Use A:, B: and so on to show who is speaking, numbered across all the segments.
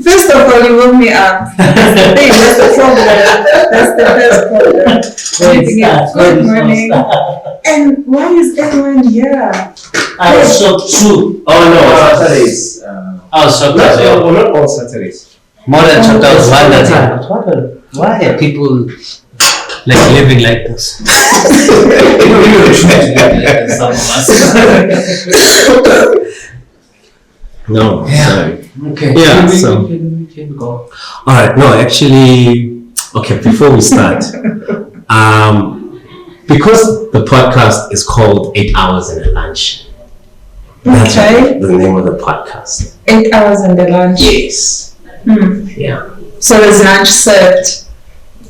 A: First of all, you woke me up. That's the thing. That's the problem. That's the first problem. Good morning. And why is everyone here?
B: I was shocked too.
C: Oh no, Saturdays.
B: I was shocked as well.
C: Not all Saturdays.
B: More than shocked. I was wondering, why are people like living like this? Some of us.
C: No.
B: Yeah.
C: Sorry.
B: Okay.
C: Yeah.
B: Can we go?
C: All right. No, actually. Okay. Before we start, because the podcast is called 8 Hours and a Lunch. That's the name of the podcast.
A: 8 hours and the lunch.
C: Yes. Yeah.
A: So is lunch served?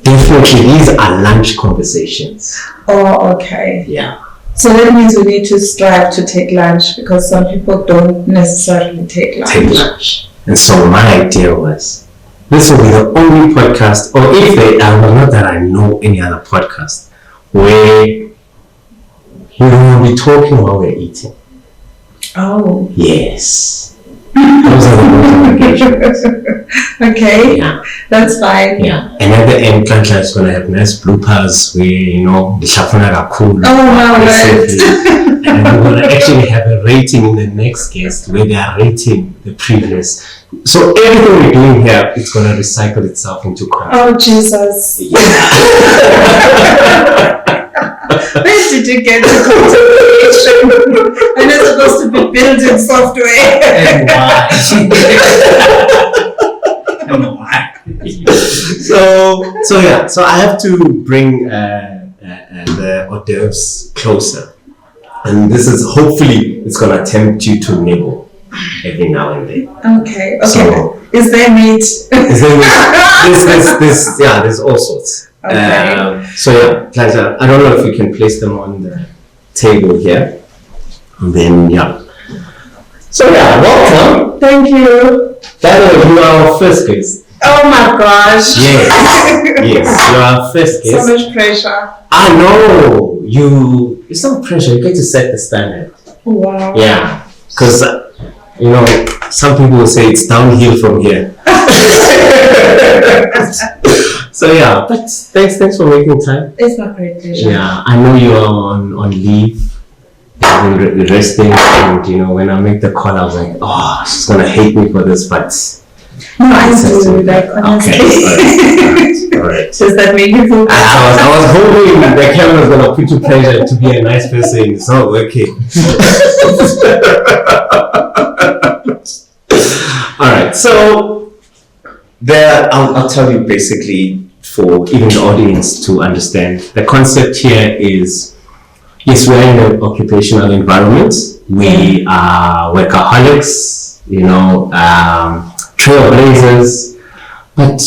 C: Definitely, these are lunch conversations.
A: Oh, okay.
C: Yeah.
A: So that means we need to strive to take lunch because some people don't necessarily take lunch.
C: And so my idea was, this will be the only podcast, or if they are, not that I know any other podcast, where we will be talking while we're eating.
A: Oh.
C: Yes. Those are the motivations.
A: Okay.
C: Yeah.
A: That's fine.
C: Yeah. And at the end, Kantla is going to have nice bloopers where, the shafuna are cool.
A: Oh, wow, right.
C: And we're going to actually have a rating in the next guest where they are rating the previous. So everything we're doing here, it's going to recycle itself into content.
A: Oh, Jesus.
C: Yeah.
A: Where did you get the content? And it's supposed to be built-in software.
B: And why? And why?
C: So I have to bring the hors d'oeuvres closer. And this is, hopefully, it's going to tempt you to nibble every now and then.
A: Okay.
C: So,
A: is there meat?
C: There's all sorts.
A: Okay.
C: So yeah, Planta, I don't know if you can place them on the table here. And then, yeah. So yeah, welcome.
A: Thank you.
C: By the way, you are our first guest.
A: Oh my gosh.
C: Yes, you are our first guest.
A: So much pressure.
C: I know. It's not pressure, you get to set the standard.
A: Wow.
C: Yeah, because, some people will say it's downhill from here. So yeah, but thanks for making time.
A: It's my great pleasure.
C: Yeah, I know you are on leave, resting, and when I make the call, I was like, oh, she's gonna hate me for this, but
A: no, I do. Like honestly.
C: Okay, all right.
A: Does that make you feel better?
C: I was hoping the camera was gonna put you pressure to be a nice person. It's not working. All right, so I'll tell you basically, for even the audience to understand, the concept here is, yes, we're in an occupational environment. We are workaholics, trailblazers, but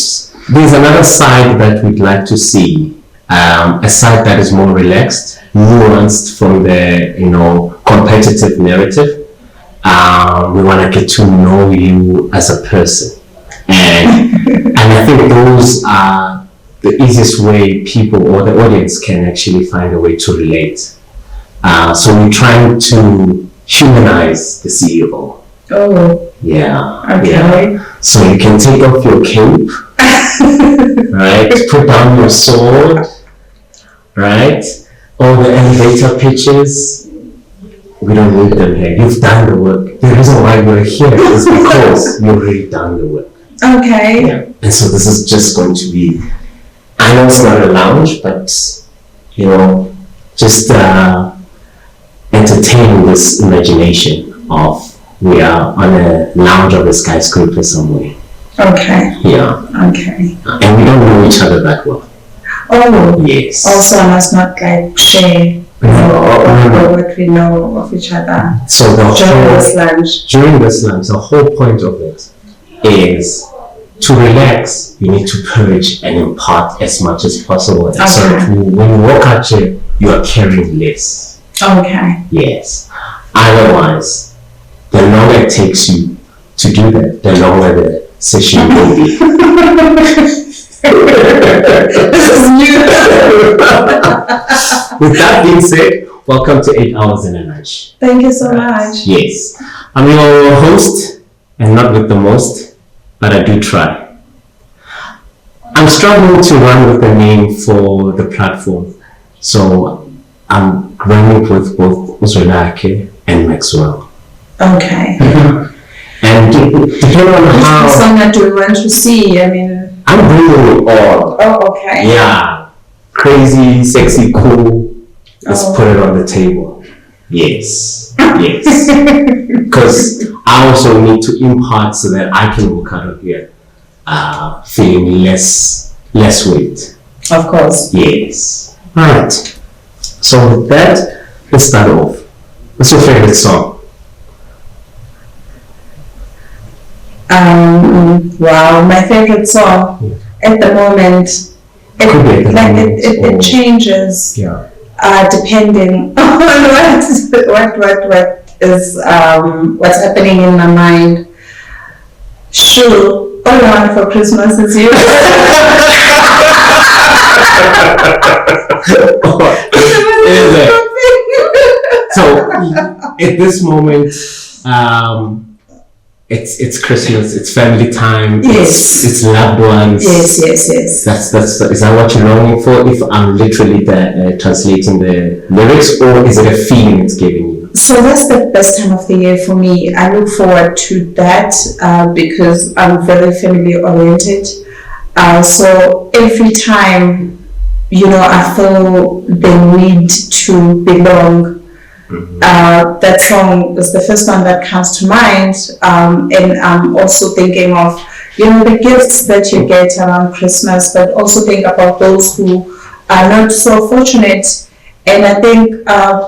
C: there's another side that we'd like to see, a side that is more relaxed, nuanced from the competitive narrative. We want to get to know you as a person, and I think those are the easiest way people or the audience can actually find a way to relate. So we're trying to humanize the CEO.
A: Oh.
C: Yeah.
A: Okay.
C: Yeah. So you can take off your cape, right? Put down your sword, right? All the elevator pitches. We don't need them here. You've done the work. The reason why you're here is because you've already done the work.
A: Okay.
C: Yeah. And so this is just going to be, I know it's not a lounge, but just entertain this imagination of we are on a lounge of a skyscraper somewhere.
A: Okay.
C: Yeah.
A: Okay.
C: And we don't know each other that well.
A: Oh.
C: Yes.
A: Also, I must not share what we know of each other.
C: So during this lunch, the whole point of it is to relax. You need to purge and impart as much as possible. Okay. So when you walk out here, you are carrying less.
A: Okay.
C: Yes. Otherwise, the longer it takes you to do that, the longer the session will be.
A: This is new.
C: With that being said, welcome to 8 Hours and a Lunch.
A: Thank you so much.
C: Yes. I'm your host, and not with the most, but I do try. I'm struggling to run with the name for the platform, so I'm running with both Uzolake and Maxwell.
A: Okay.
C: And depending on
A: Which
C: how
A: persona do you want to see? I mean,
C: I'm bringing it all.
A: oh, okay.
C: Yeah, crazy, sexy, cool. Let's
A: Oh.
C: put it on the table. Yes, yes. Because I also need to impart so that I can walk out of here feeling less weight.
A: Of course.
C: Yes. All right. So with that, let's start off. What's your favorite song?
A: Wow, my favorite song at the moment,
C: Could be at the moment,
A: it
C: or-
A: changes
C: Yeah.
A: depending on what is what's happening in my mind. Sure, all I want for Christmas is you.
C: Is it? So at this moment, it's Christmas, it's family time,
A: Yes.
C: it's loved ones.
A: Yes, yes, yes.
C: That's is that what you're longing for? If I'm literally translating the lyrics, or is it a feeling it's giving you?
A: So that's the best time of the year for me. I look forward to that because I'm very family oriented. So every time, I feel the need to belong. That song is the first one that comes to mind, and I'm also thinking of the gifts that you get around Christmas, but also think about those who are not so fortunate. And I think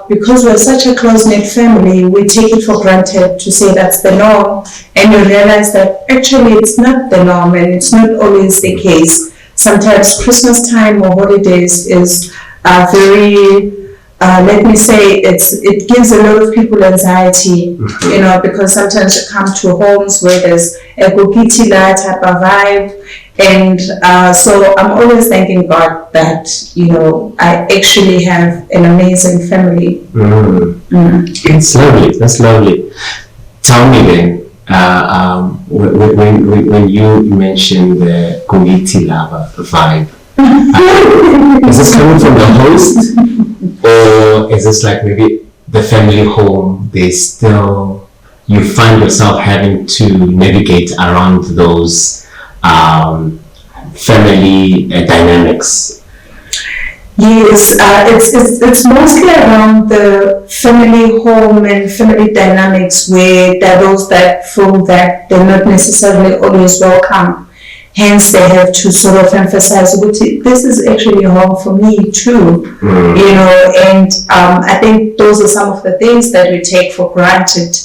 A: because we're such a close-knit family, we take it for granted to say that's the norm, and you realize that actually it's not the norm, and it's not always the case. Sometimes Christmas time or holidays is very let me say it gives a lot of people anxiety, because sometimes you come to homes where there's a gogitila type of vibe, and so I'm always thanking God that I actually have an amazing family.
C: It's lovely. That's lovely. Tell me then, when you mentioned the Gogiti Lava vibe, is this coming from the host? Or is this like maybe the family home, you find yourself having to navigate around those family dynamics?
A: Yes, it's mostly around the family home and family dynamics where there are those that feel that they're not necessarily always welcome. Hence, they have to sort of emphasize, this is actually a home for me too, and I think those are some of the things that we take for granted,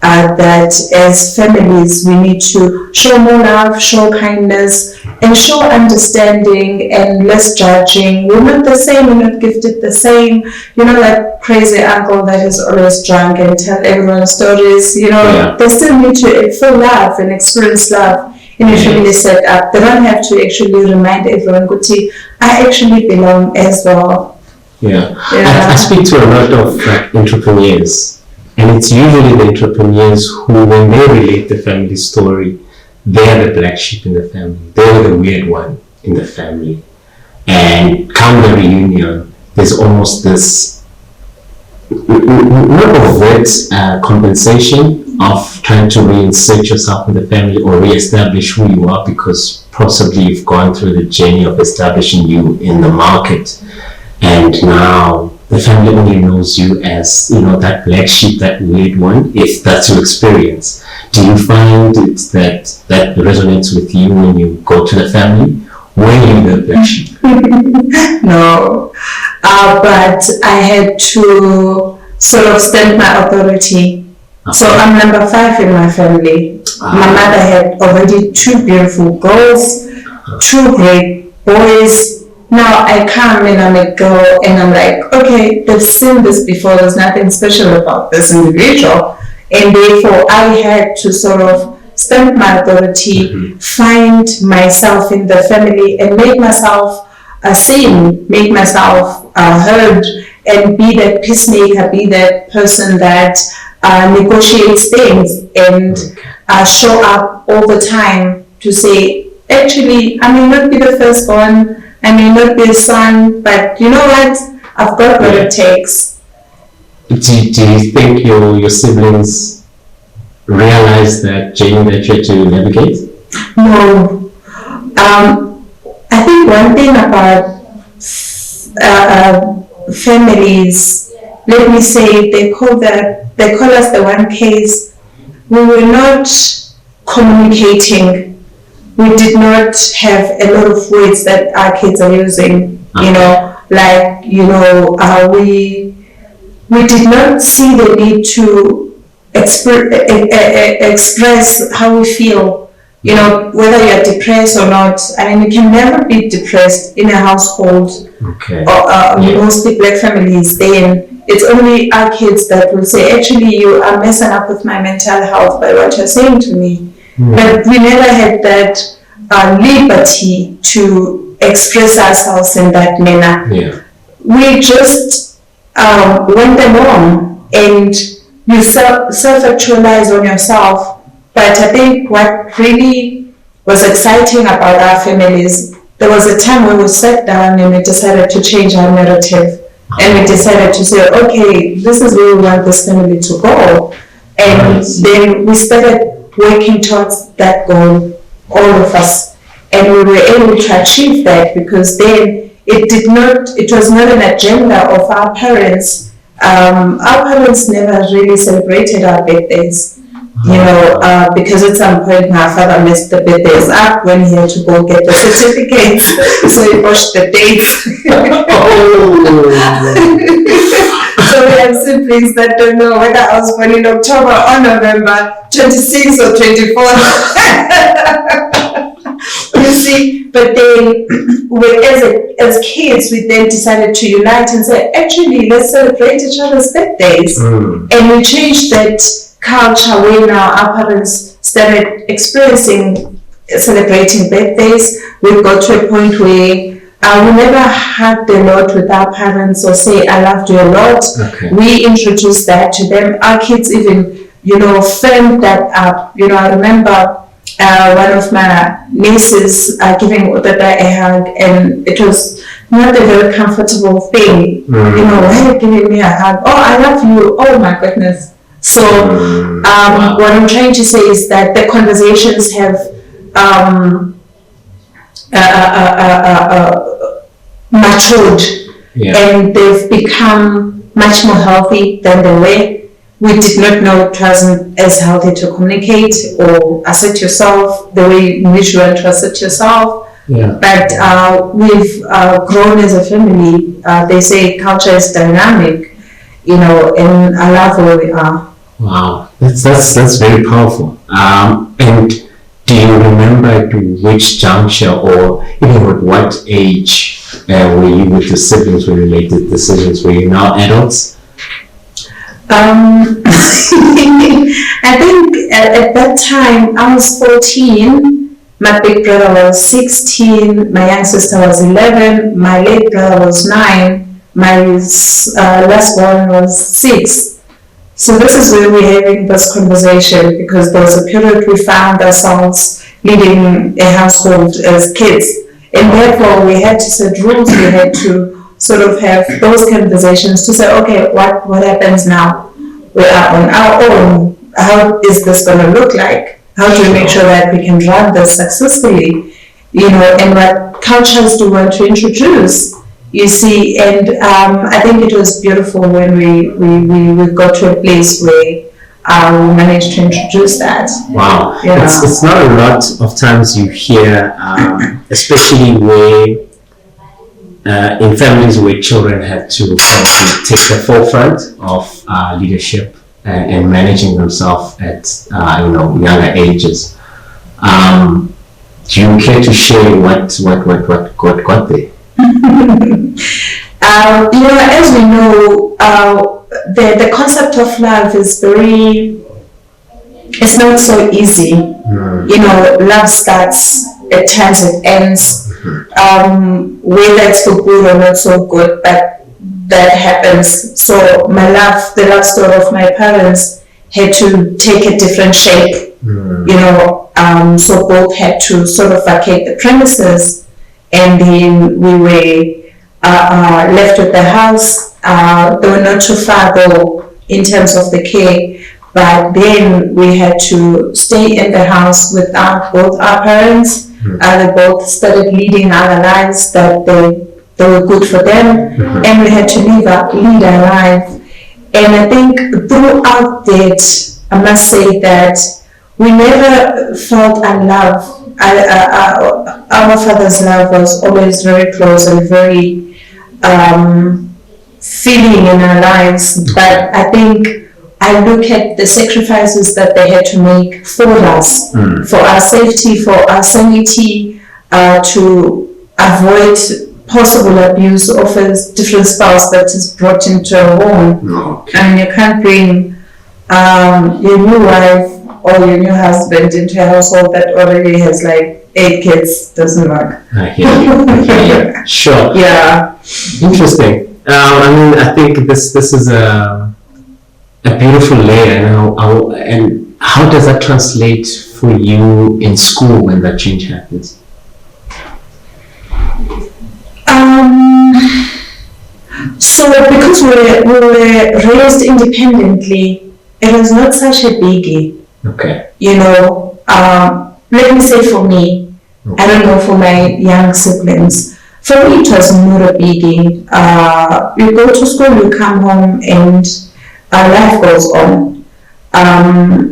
A: that as families, we need to show more love, show kindness, and show understanding and less judging. We're not the same, we're not gifted the same. That crazy uncle that is always drunk and tell everyone stories, they still need to feel love and experience love. In a family set up, they don't have to actually remind everyone, Guti, I actually belong as well.
C: Yeah. I speak to a lot of entrepreneurs, and it's usually the entrepreneurs who, when they relate the family story, they're the black sheep in the family. They're the weird one in the family. And come the reunion, there's almost this not overt compensation of trying to reinsert yourself in the family or reestablish who you are, because possibly you've gone through the journey of establishing you in the market, and now the family only knows you as that black sheep, that weird one, if that's your experience. Do you find it that resonates with you when you go to the family? Were you the black sheep?
A: No, but I had to sort of stamp my authority. So I'm number 5 in my family. My mother had already 2 beautiful girls, 2 great boys. Now I come and I'm a girl and I'm like, okay, they've seen this before. There's nothing special about this individual. And therefore I had to sort of stamp my authority, find myself in the family and make myself seen, make myself heard, and be that peacemaker, be that person that negotiates things and show up all the time to say, actually, I may not be the firstborn, I may not be a son, but you know what? I've got what it takes.
C: Do you think your siblings realize that journey that you had to navigate?
A: No. I think one thing about families, let me say, they call us the one case. We were not communicating. We did not have a lot of words that our kids are using. You know, like we did not see the need to express how we feel. You know, whether you're depressed or not. I mean, you can never be depressed in a household or mostly black families. Then it's only our kids that will say, actually, you are messing up with my mental health by what you're saying to me. But we never had that liberty to express ourselves in that manner. We just went along and you self-actualize on yourself. But I think what really was exciting about our families, there was a time when we sat down and we decided to change our narrative. And we decided to say, okay, this is where we want this family to go. And then we started working towards that goal, all of us. And we were able to achieve that because then it was not an agenda of our parents. Our parents never really celebrated our birthdays. You know, because at some point my father messed the birthdays up when he had to go get the certificates, so he pushed the dates. So we have siblings that don't know whether I was born in October or November 26th or 24th. You see, but then as kids, we then decided to unite and say, actually, let's celebrate each other's birthdays. And we changed that culture where now our parents started celebrating birthdays. We got to a point where we never hugged a lot with our parents or say, I loved you a lot. We introduced that to them. Our kids even, firmed that up. I remember one of my nieces giving Udada a hug, and it was not a very comfortable thing. Why are you giving me a hug? Oh, I love you. Oh my goodness. So what I'm trying to say is that the conversations have matured and they've become much more healthy than they were. We did not know it wasn't as healthy to communicate or assert yourself the way in which you want to assert yourself. But we've grown as a family. They say culture is dynamic, and I love where we are.
C: Wow, that's very powerful. And do you remember at which juncture or even at what age were you with your siblings when you made the decisions? Were you now adults?
A: I think at that time I was 14, my big brother was 16, my young sister was 11, my late brother was 9, my last born was 6. So this is where we're having this conversation, because there was a period we found ourselves leading a household as kids, and therefore we had to set rules. We had to sort of have those conversations to say, okay, what happens now? We are on our own. How is this going to look like? How do we make sure that we can run this successfully? And what cultures do we want to introduce? You see, and I think it was beautiful when we got to a place where we managed to introduce that.
C: Wow, it's not a lot of times you hear, especially where in families where children have to take the forefront of leadership and managing themselves at younger ages. Do you care to share what got there?
A: As we know, the concept of love is it's not so easy. Love starts, at times it ends, whether it's for good or not so good, but that happens. So the love story of my parents had to take a different shape, you know, so both had to sort of vacate the premises, and then we were left with the house. They were not too far though in terms of the care, but then we had to stay in the house without both our parents. They both started leading our lives that they were good for them, and we had to lead our life. And I think throughout that, I must say that we never felt unloved. Our father's love was always very close and very feeling in our lives. But I think I look at the sacrifices that they had to make for us, for our safety, for our sanity, to avoid possible abuse of a different spouse that is brought into a home. I mean, you can't bring your new wife or your new husband into a household that already has like 8 kids. Doesn't work.
C: I hear you. Sure.
A: Yeah.
C: Interesting. I mean, I think this is a beautiful layer. And how does that translate for you in school when that change happens?
A: So because we were raised independently, it was not such a biggie.
C: Okay.
A: You know, let me say for me, I don't know for my young siblings, for me it was not a biggie. You go to school, you come home, and life goes on.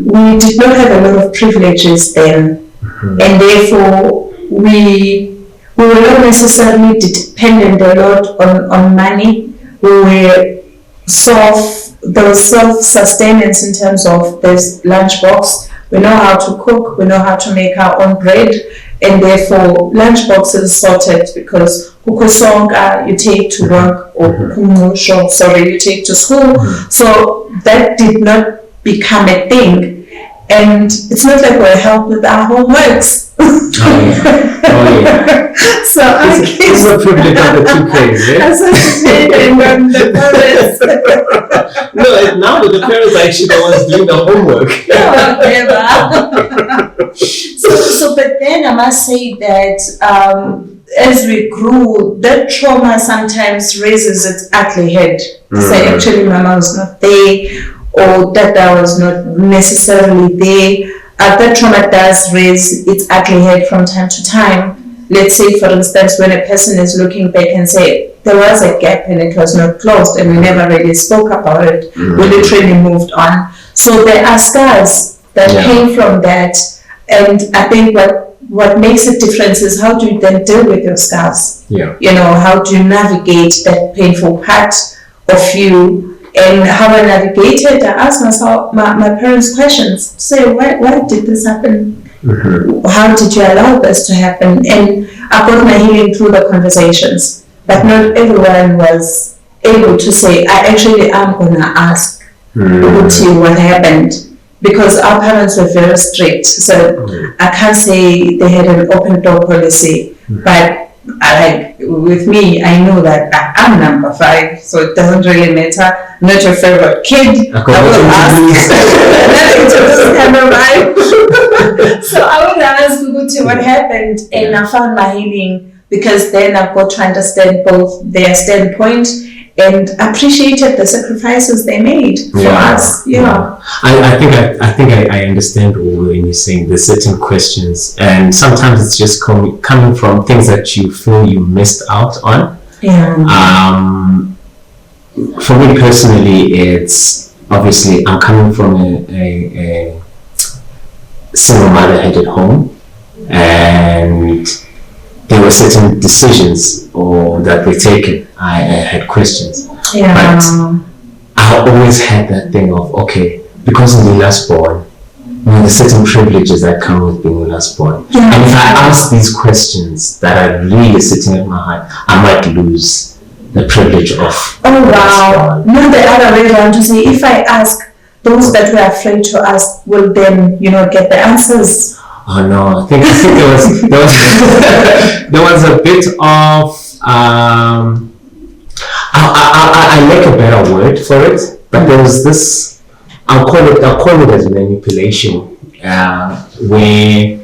A: We did not have a lot of privileges then, and therefore we were not necessarily dependent a lot on money. There was self-sustenance in terms of this lunchbox. We know how to cook, we know how to make our own bread, and therefore lunchbox is sorted because kukusonga you take to work, or you take to school. So that did not become a thing. And it's not like we're helped with our homeworks. Oh yeah. So I
C: it's a privilege of the two parents, No, now the parents are actually the ones doing the homework.
A: But then I must say that as we grew, that trauma sometimes raises its ugly head. Say, actually, Mama was not there, or Dada was not necessarily there. That trauma does raise its ugly head from time to time. Let's say, for instance, when a person is looking back and say, there was a gap and it was not closed and we never really spoke about it. We literally moved on. So there are scars that came from that. And I think what makes a difference is how do you then deal with your scars?
C: Yeah.
A: You know, how do you navigate that painful part of you? And how I navigated, I asked myself my parents questions. Say, why did this happen? How did you allow this to happen? And I got my healing through the conversations. But not everyone was able to say, I actually am going to ask Uti what happened. Because our parents were very strict. So I can't say they had an open door policy. But with me, I know that I'm number 5, so it doesn't really matter. I'm not your favorite kid. I will ask. Nothing to this kind of vibe. So I would ask Uguti what happened, and I found my healing because then I've got to understand both their standpoint and appreciated the sacrifices they made for us. Yeah.
C: I think I understand when you're saying there's certain questions, and sometimes it's just coming from things that you feel you missed out on.
A: Yeah.
C: For me personally, it's obviously I'm coming from a single mother-headed home, and there were certain decisions that were taken. I had questions, but I always had that thing of, okay, because I'm the last born, there's certain privileges that come with being the last born. And if I ask these questions that are really sitting at my heart, I might lose the privilege of.
A: Oh wow! Not the other way around, to say, if I ask, those that were afraid to ask will then, get the answers.
C: Oh no! I think there was a bit of I like a better word for it, but there was this I'll call it as manipulation, where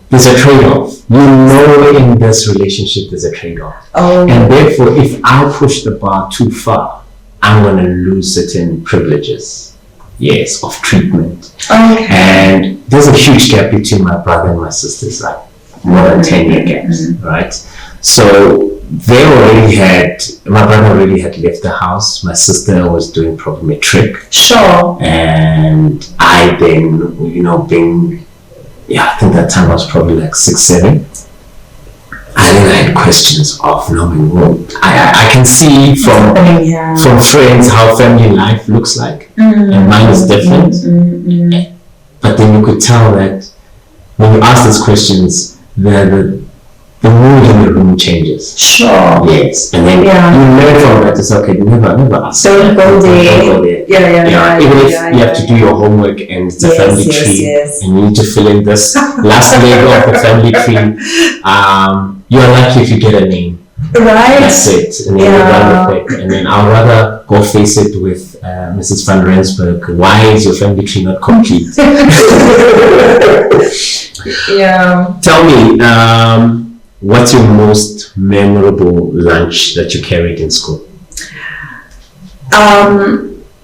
C: there's a trade-off. You know, in this relationship, there's a trade-off.
A: Oh.
C: And therefore, if I push the bar too far, I'm going to lose certain privileges, yes, of treatment.
A: Okay.
C: And there's a huge gap between my brother and my sister's, like more than 10-year gaps, right? So my brother already had left the house. My sister was doing probably matric.
A: Sure.
C: And I then, I think that time I was probably like 6, 7. I had questions of knowing I can see from friends how family life looks like, and mine is different. But then you could tell that when you ask these questions, the mood in the room changes.
A: Sure.
C: Yes. And then you learn from that. It's okay. Never ask.
A: Don't go there. Yeah.
C: Even if you have to do your homework and it's a family tree, and you need to fill in this last leg of the family tree, you're lucky if you get a name.
A: Right.
C: That's it. And then you run with it. And then I'll rather go face it with Mrs. Van Rensburg. Why is your family tree not complete?
A: Yeah.
C: Tell me, what's your most memorable lunch that you carried in school?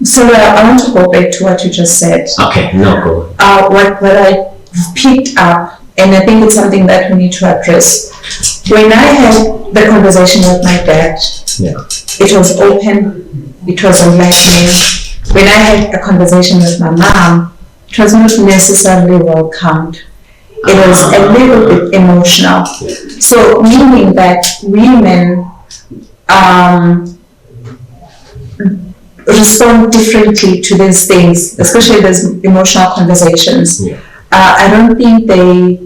A: So I want to go back to what you just said.
C: Okay, no, go.
A: What I picked up, and I think it's something that we need to address. When I had the conversation with my dad, it was open, it was enlightening. When I had a conversation with my mom, it was not necessarily welcomed. It was a little bit emotional. So meaning that women respond differently to these things, especially these emotional conversations. I don't think they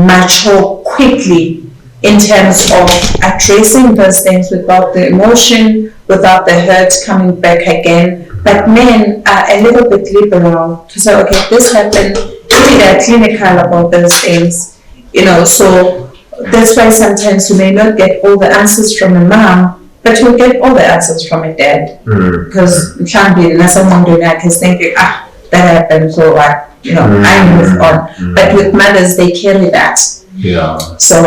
A: mature quickly in terms of addressing those things without the emotion, without the hurt coming back again. But men are a little bit liberal to say, okay, this happened. Maybe they're clinical about those things, so that's why sometimes you may not get all the answers from a mom, but you'll get all the answers from a dad. Because it can't be someone doing that is thinking, that happened, so what, I move on. But with mothers, they carry that. So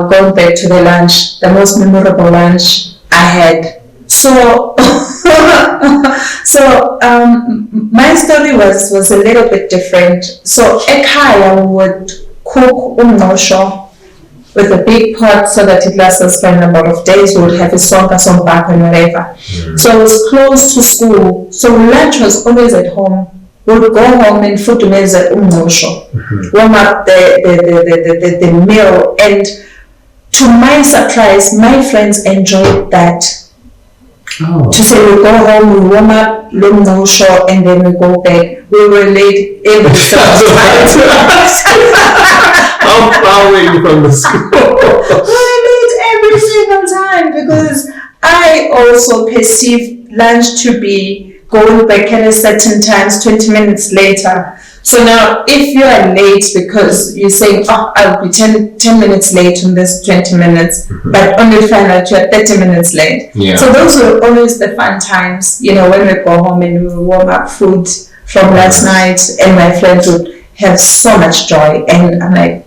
A: going back to the lunch, the most memorable lunch I had. So my story was a little bit different. So ekhaya would cook umnosho with a big pot so that it lasts us for a number of days. We would have a sonka, some back and whatever. So I was close to school. So lunch was always at home. We would go home and food meze umnosho. Warm up the meal, and to my surprise, my friends enjoyed that. To say we go home, we warm up, umnosho, and then we go back. We were late every single time.
C: How far were you from the school?
A: We were late every single time because I also perceived lunch to be going back at a certain times, 20 minutes later. So now, if you are late because you're saying, I'll be 10 minutes late on this 20 minutes, but only find out you're 30 minutes late. So those were always the fun times, when we go home and we warm up food from last night, and my friends would have so much joy. And I'm like,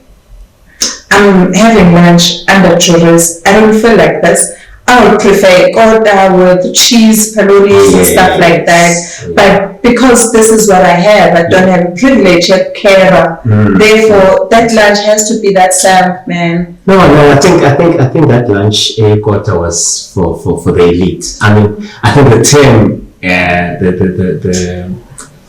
A: I'm having lunch under churros. I don't feel like this. I would prefer koda with cheese, palonis and stuff like that. But because this is what I have, I don't have a privilege at carer. Therefore, that lunch has to be that served, man.
C: No, I think that lunch quota was for the elite. I mean, I think the term,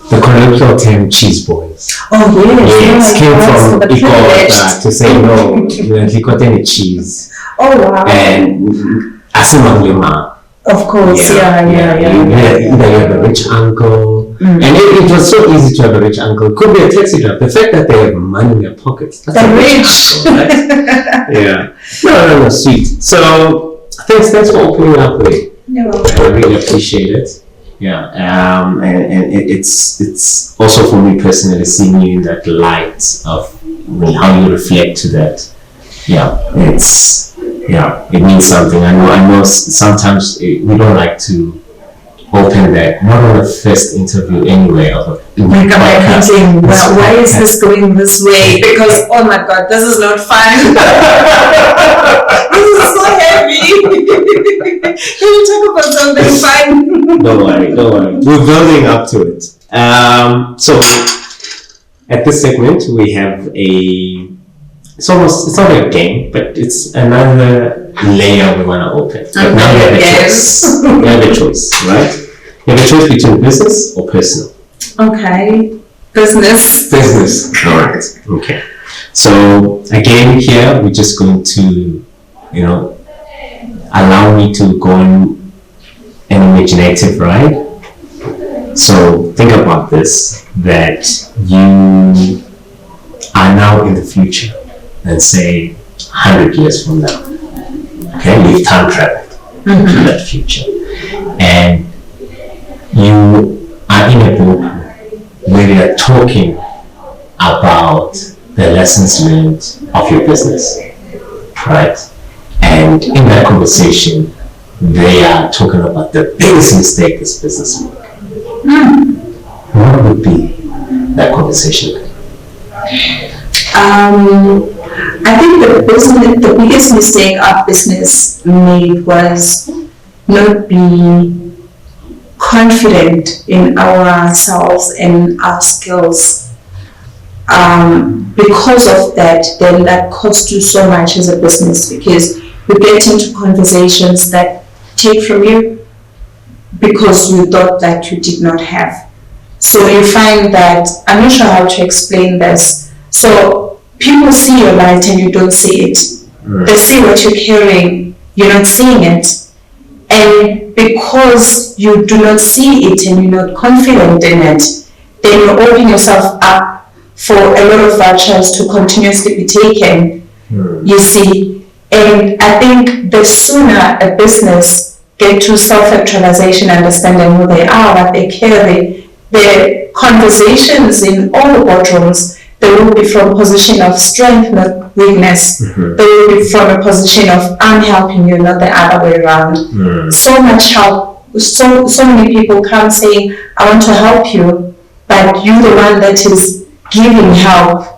C: the colloquial term cheese boys.
A: Oh yes,
C: came from Ikota to say no, Ikota cheese.
A: Oh wow.
C: And
A: of course, yeah.
C: Either you have a rich uncle, and it was so easy to have a rich uncle. It could be a taxi driver. The fact that they have money in their pockets, that's a rich uncle, right? No, sweet. So thanks for opening up with it. I really appreciate it. And it's also for me personally seeing you in that light of how you reflect to that. It means something. I know sometimes we don't like to open that, not on the first interview anyway of a
A: Like, am I thinking, well, why is this going this way? Because, oh my God, this is not fun. This is so heavy. Can you talk about something fun?
C: Don't worry. We're building up to it. So at this segment, we have it's not a game, but it's another layer we want to open. But now you have a choice. You have a choice, right? You have a choice between business or personal.
A: Okay. Business.
C: All right. Okay. So again, here we're just going to, allow me to go on an imaginative ride. So think about this, that you are now in the future, and say 100 years from now. Okay, you've time traveled to that future. And you are in a book where they are talking about the lessons learned of your business, right? And in that conversation, they are talking about the biggest mistake this business made. What would be that conversation?
A: I think the biggest mistake our business made was not being confident in ourselves and our skills. Because of that, then that cost you so much as a business, because you get into conversations that take from you because you thought that you did not have. So you find that, I'm not sure how to explain this. So people see your light and you don't see it. They see what you're carrying, you're not seeing it. And because you do not see it and you're not confident in it, then you open yourself up for a lot of vouchers to continuously be taken, you see. And I think the sooner a business get to self-actualization, understanding who they are, what they carry, the conversations in all the boardrooms, they will be from a position of strength, not weakness. They will be from a position of I'm helping you, not the other way around. So much help. So many people come saying, I want to help you, but you're the one that is giving help.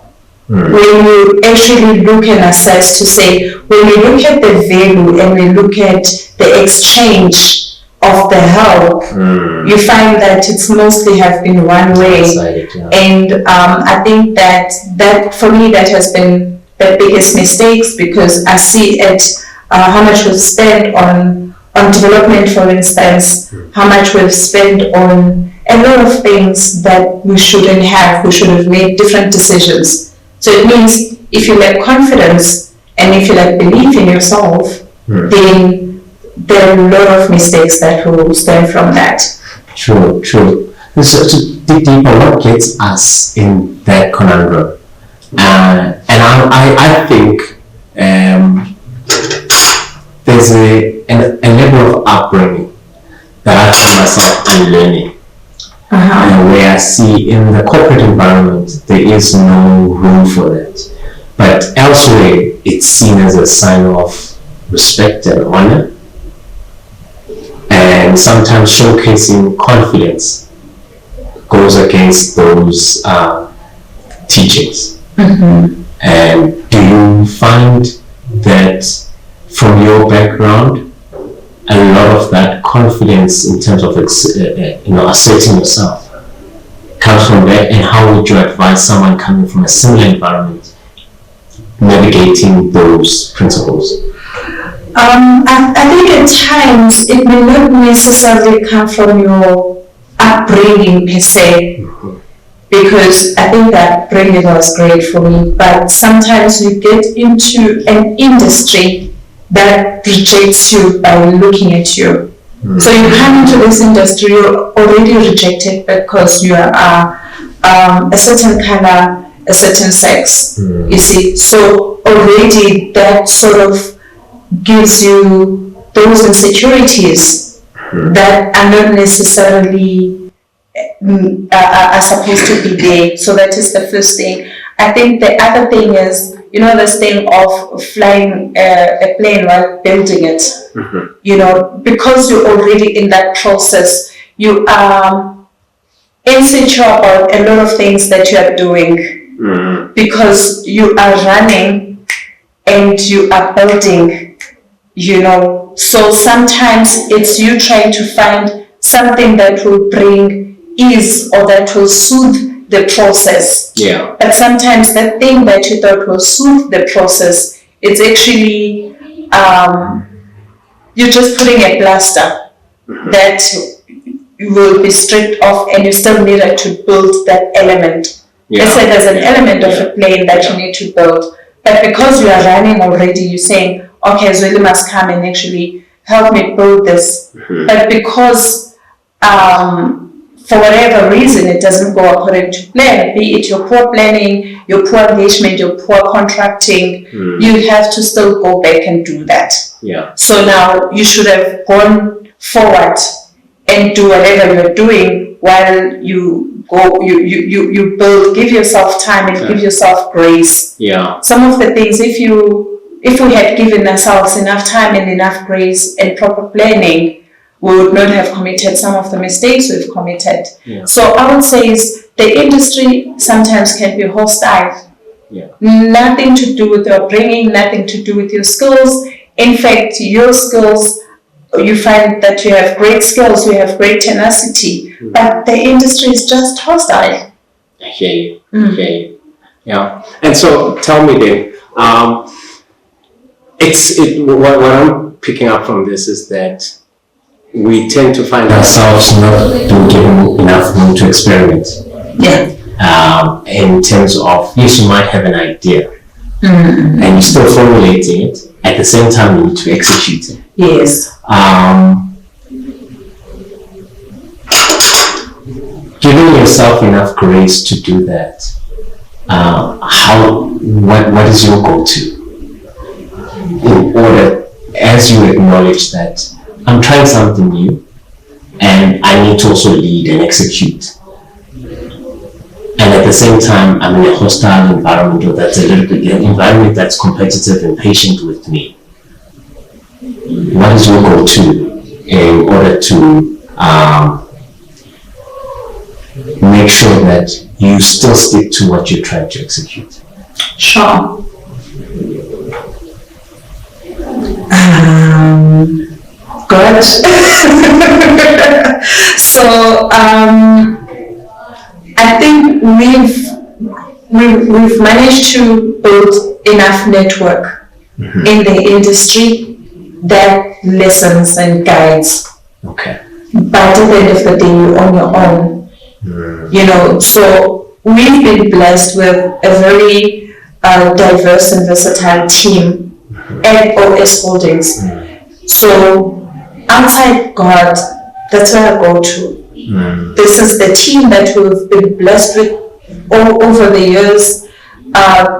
A: When you actually look and assess to say, when we look at the value and we look at the exchange of the help, you find that it's mostly have been one way. And I think that for me that has been the biggest mistakes, because I see it, how much we've spent on development, for instance, how much we've spent on a lot of things that we shouldn't have. We should have made different decisions. So it means if you lack confidence and if you lack belief in yourself, then there are a lot of mistakes that will stem from that.
C: True. So to dig deeper, what gets us in that conundrum? And I think there's a level of upbringing that I find myself unlearning. Where I see in the corporate environment there is no room for that, but elsewhere it's seen as a sign of respect and honor, and sometimes showcasing confidence goes against those teachings. And do you find that from your background a lot of that confidence in terms of asserting yourself comes from that? And how would you advise someone coming from a similar environment navigating those principles?
A: I think at times it may not necessarily come from your upbringing per se, because I think that upbringing was great for me, but sometimes you get into an industry that rejects you by looking at you. So you come into this industry, you're already rejected because you are a certain color, a certain sex, you see. So already that sort of gives you those insecurities that are not necessarily are supposed to be there. So that is the first thing. I think the other thing is, this thing of flying a plane while building it, because you're already in that process, you are insecure about a lot of things that you are doing because you are running and you are building, So sometimes it's you trying to find something that will bring ease or that will soothe the process.
C: Yeah.
A: But sometimes the thing that you thought will soothe the process, it's actually you're just putting a plaster that will be stripped off, and you still needed to build that element. Let's say there's an element of a plane that you need to build, but because you are running already, you're saying, okay, Zweli must come and actually help me build this. But because for whatever reason it doesn't go according to plan, be it your poor planning, your poor engagement, your poor contracting, you have to still go back and do that.
C: Yeah.
A: So now you should have gone forward and do whatever you're doing while you go, you build, give yourself time and give yourself grace.
C: Yeah.
A: Some of the things, if we had given ourselves enough time and enough grace and proper planning, we would not have committed some of the mistakes we've committed.
C: Yeah.
A: So I would say is the industry sometimes can be hostile.
C: Yeah.
A: Nothing to do with your bringing, nothing to do with your skills. In fact, your skills, you find that you have great skills, you have great tenacity, but the industry is just hostile.
C: I hear you. Okay. Yeah. And so tell me then, what I'm picking up from this is that we tend to find ourselves not being given enough room to experiment.
A: Yeah.
C: In terms of, yes, you might have an idea, and you're still formulating it. At the same time, you need to execute it.
A: Yes.
C: Giving yourself enough grace to do that. What is your go-to in order, as you acknowledge that I'm trying something new and I need to also lead and execute, and at the same time I'm in a hostile environment, or that's a little bit an environment that's competitive and patient with me? What is your go-to in order to make sure that you still stick to what you're trying to execute?
A: Sure. Good. So I think we've managed to build enough network in the industry that listens and guides.
C: Okay.
A: But at the end of the day, you're on your own. So we've been blessed with a very diverse and versatile team at OS Holdings. So outside God, that's where I go to. This is the team that we've been blessed with all over the years,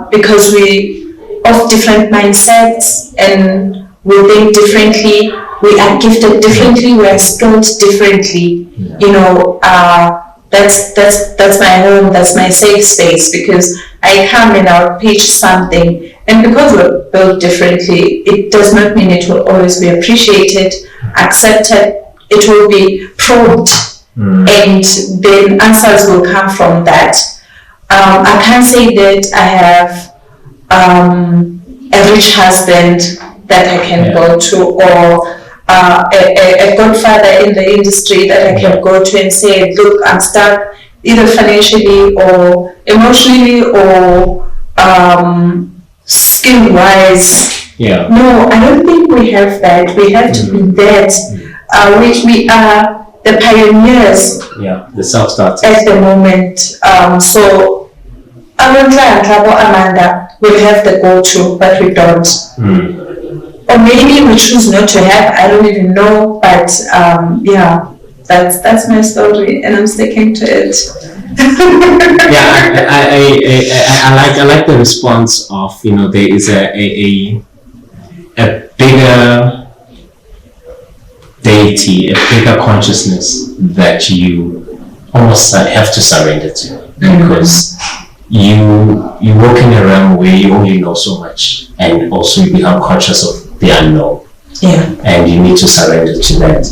A: because we of different mindsets and we think differently, we are gifted differently, we are skilled differently. That's my home, that's my safe space, because I come and I'll pitch something, and because we're built differently, it does not mean it will always be appreciated, accepted. It will be probed, and then answers will come from that. I can't say that I have a rich husband that I can go to, or a godfather in the industry that I can go to and say, look, I'm stuck either financially or emotionally or skill-wise.
C: Yeah.
A: No, I don't think we have that. We have to be that. We are the pioneers.
C: Yeah, the self-starters.
A: At the moment. So I will try and trouble Amanda. We have the go-to, but we don't. Or maybe we choose not to have, I don't even know, but that's my story and I'm sticking to it.
C: I like the response of, there is a bigger deity, a bigger consciousness that you almost have to surrender to, because you walk in a realm where you only know so much, and also you become conscious of the unknown. Yeah. And you need to surrender to that.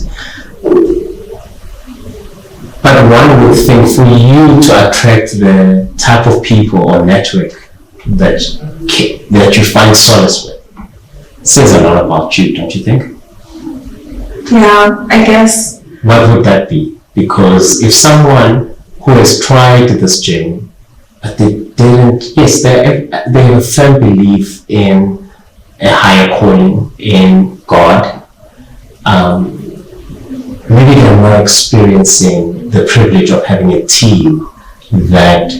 C: one would think for you to attract the type of people or network that you find solace with says a lot about you, don't you think?
A: Yeah, I guess.
C: What would that be? Because if someone who has tried this journey, but they didn't, yes, they have a firm belief in a higher calling, in God, maybe they're not experiencing the privilege of having a team that,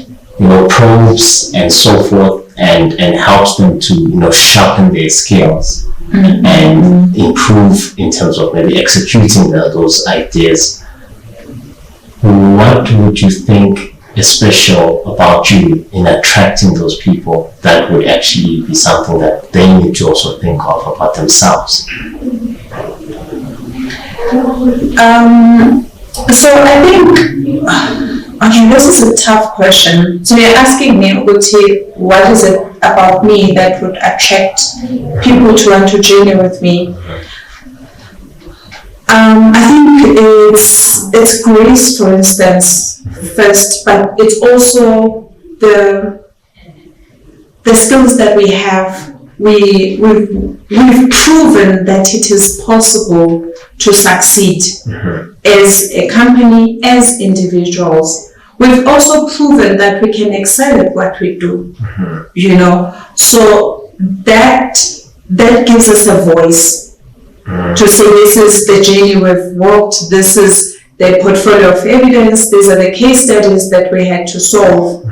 C: probes and so forth and helps them to, sharpen their skills and improve in terms of maybe executing those ideas. What would you think is special about you in attracting those people that would actually be something that they need to also think of about themselves?
A: So I think, okay, this is a tough question. So you're asking me, Uti, what is it about me that would attract people to want to journey with me? I think it's grace, for instance, first, but it's also the skills that we have. We've proven that it is possible to succeed as a company, as individuals. We've also proven that we can excel at what we do, so that gives us a voice to say this is the journey we've walked, this is the portfolio of evidence, these are the case studies that we had to solve,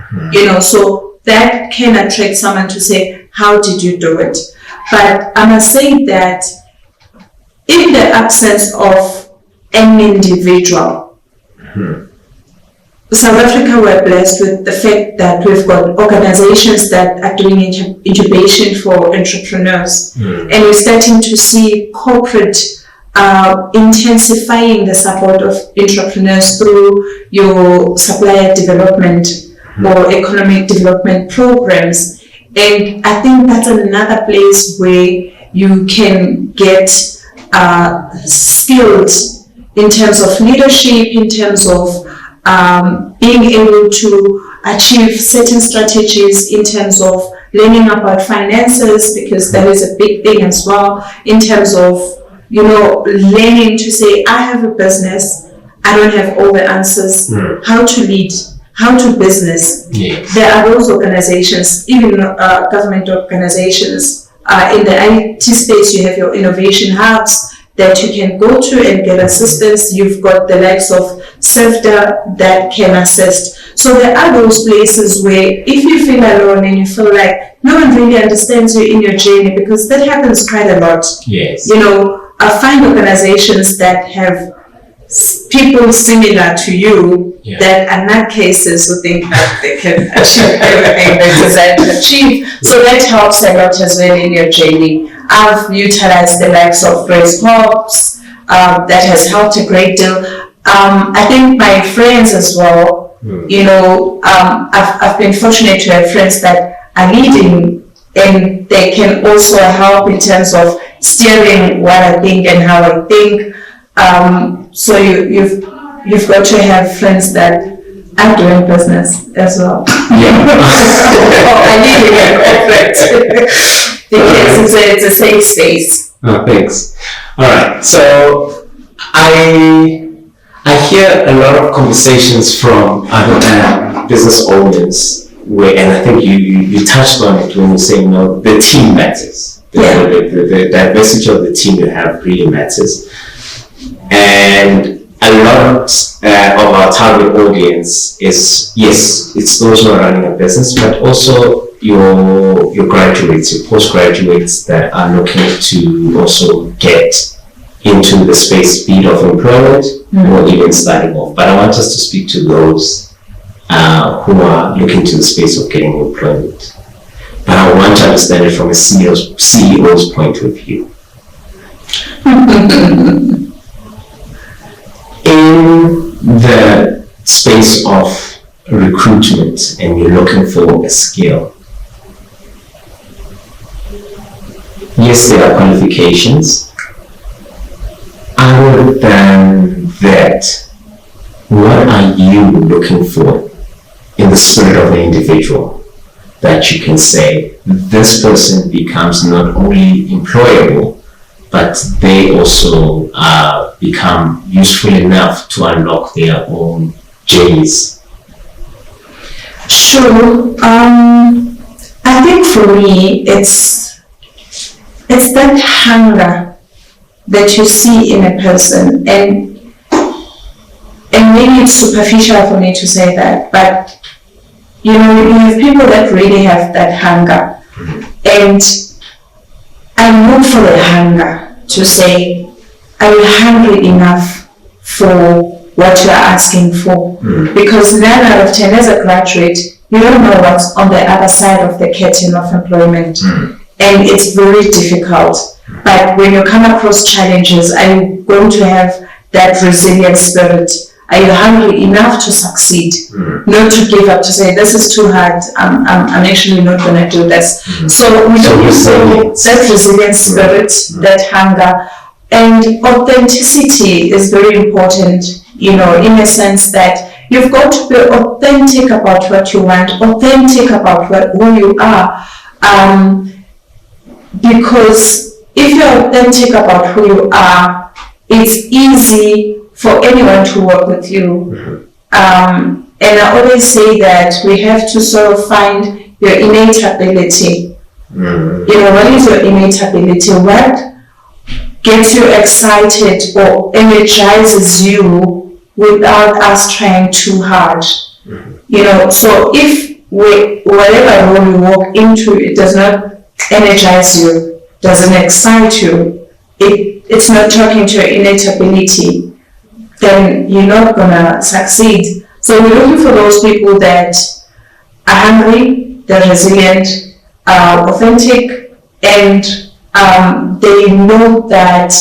A: so that can attract someone to say, how did you do it? But I must say that in the absence of an individual, South Africa, we're blessed with the fact that we've got organizations that are doing incubation for entrepreneurs. And we're starting to see corporate intensifying the support of entrepreneurs through your supplier development or economic development programs. And I think that's another place where you can get skilled in terms of leadership, in terms of being able to achieve certain strategies, in terms of learning about finances, because that is a big thing as well, in terms of, learning to say, I have a business, I don't have all the answers, how to lead, how to business.
C: Yes.
A: There are those organizations, even government organizations. In the IT space, you have your innovation hubs that you can go to and get assistance. You've got the likes of SEFDA that can assist. So there are those places where if you feel alone and you feel like no one really understands you in your journey, because that happens quite a lot.
C: Yes.
A: I find organizations that have people similar to you that are not cases who think that they can achieve everything they desire to achieve. So that helps a lot as well in your journey. I've utilized the likes of Grace Pops, that has helped a great deal. I think my friends as well, I've been fortunate to have friends that are leading, and they can also help in terms of steering what I think and how I think. So you've got to have friends that are doing business as well.
C: Yeah.
A: I need it because it's a safe space.
C: Oh, thanks. All right. So I hear a lot of conversations from other business owners and I think you touched on it when you say, the team matters. The diversity of the team you have really matters. And a lot of our target audience is, yes, it's those who are running a business, but also your graduates, your postgraduates that are looking to also get into the space, be it of employment or even starting off. But I want us to speak to those who are looking to the space of getting employment. But I want to understand it from a CEO's point of view. In the space of recruitment and you're looking for a skill, yes, there are qualifications. Other than that, what are you looking for in the spirit of the individual that you can say this person becomes not only employable, but they also become useful enough to unlock their own journeys?
A: Sure. I think for me, it's that hunger that you see in a person, and maybe it's superficial for me to say that, but you have people that really have that hunger, and I look for the hunger to say, are you hungry enough for what you are asking for? Because 9 out of 10 as a graduate, you don't know what's on the other side of the curtain of employment, and it's very difficult. But when you come across challenges, are you going to have that resilient spirit? Are you hungry enough to succeed? Not to give up, to say, this is too hard, I'm actually not going to do this. So we look for that resilient spirit, that hunger. And authenticity is very important, in a sense that you've got to be authentic about what you want, authentic about who you are. Because if you're authentic about who you are, it's easy for anyone to work with you. And I always say that we have to sort of find your innate ability. What is your innate ability? What gets you excited or energizes you without us trying too hard? So if whatever role you walk into, it does not energize you, doesn't excite you, it's not talking to your innate ability, then you're not gonna succeed. So we're looking for those people that are hungry, they're resilient, authentic, and they know that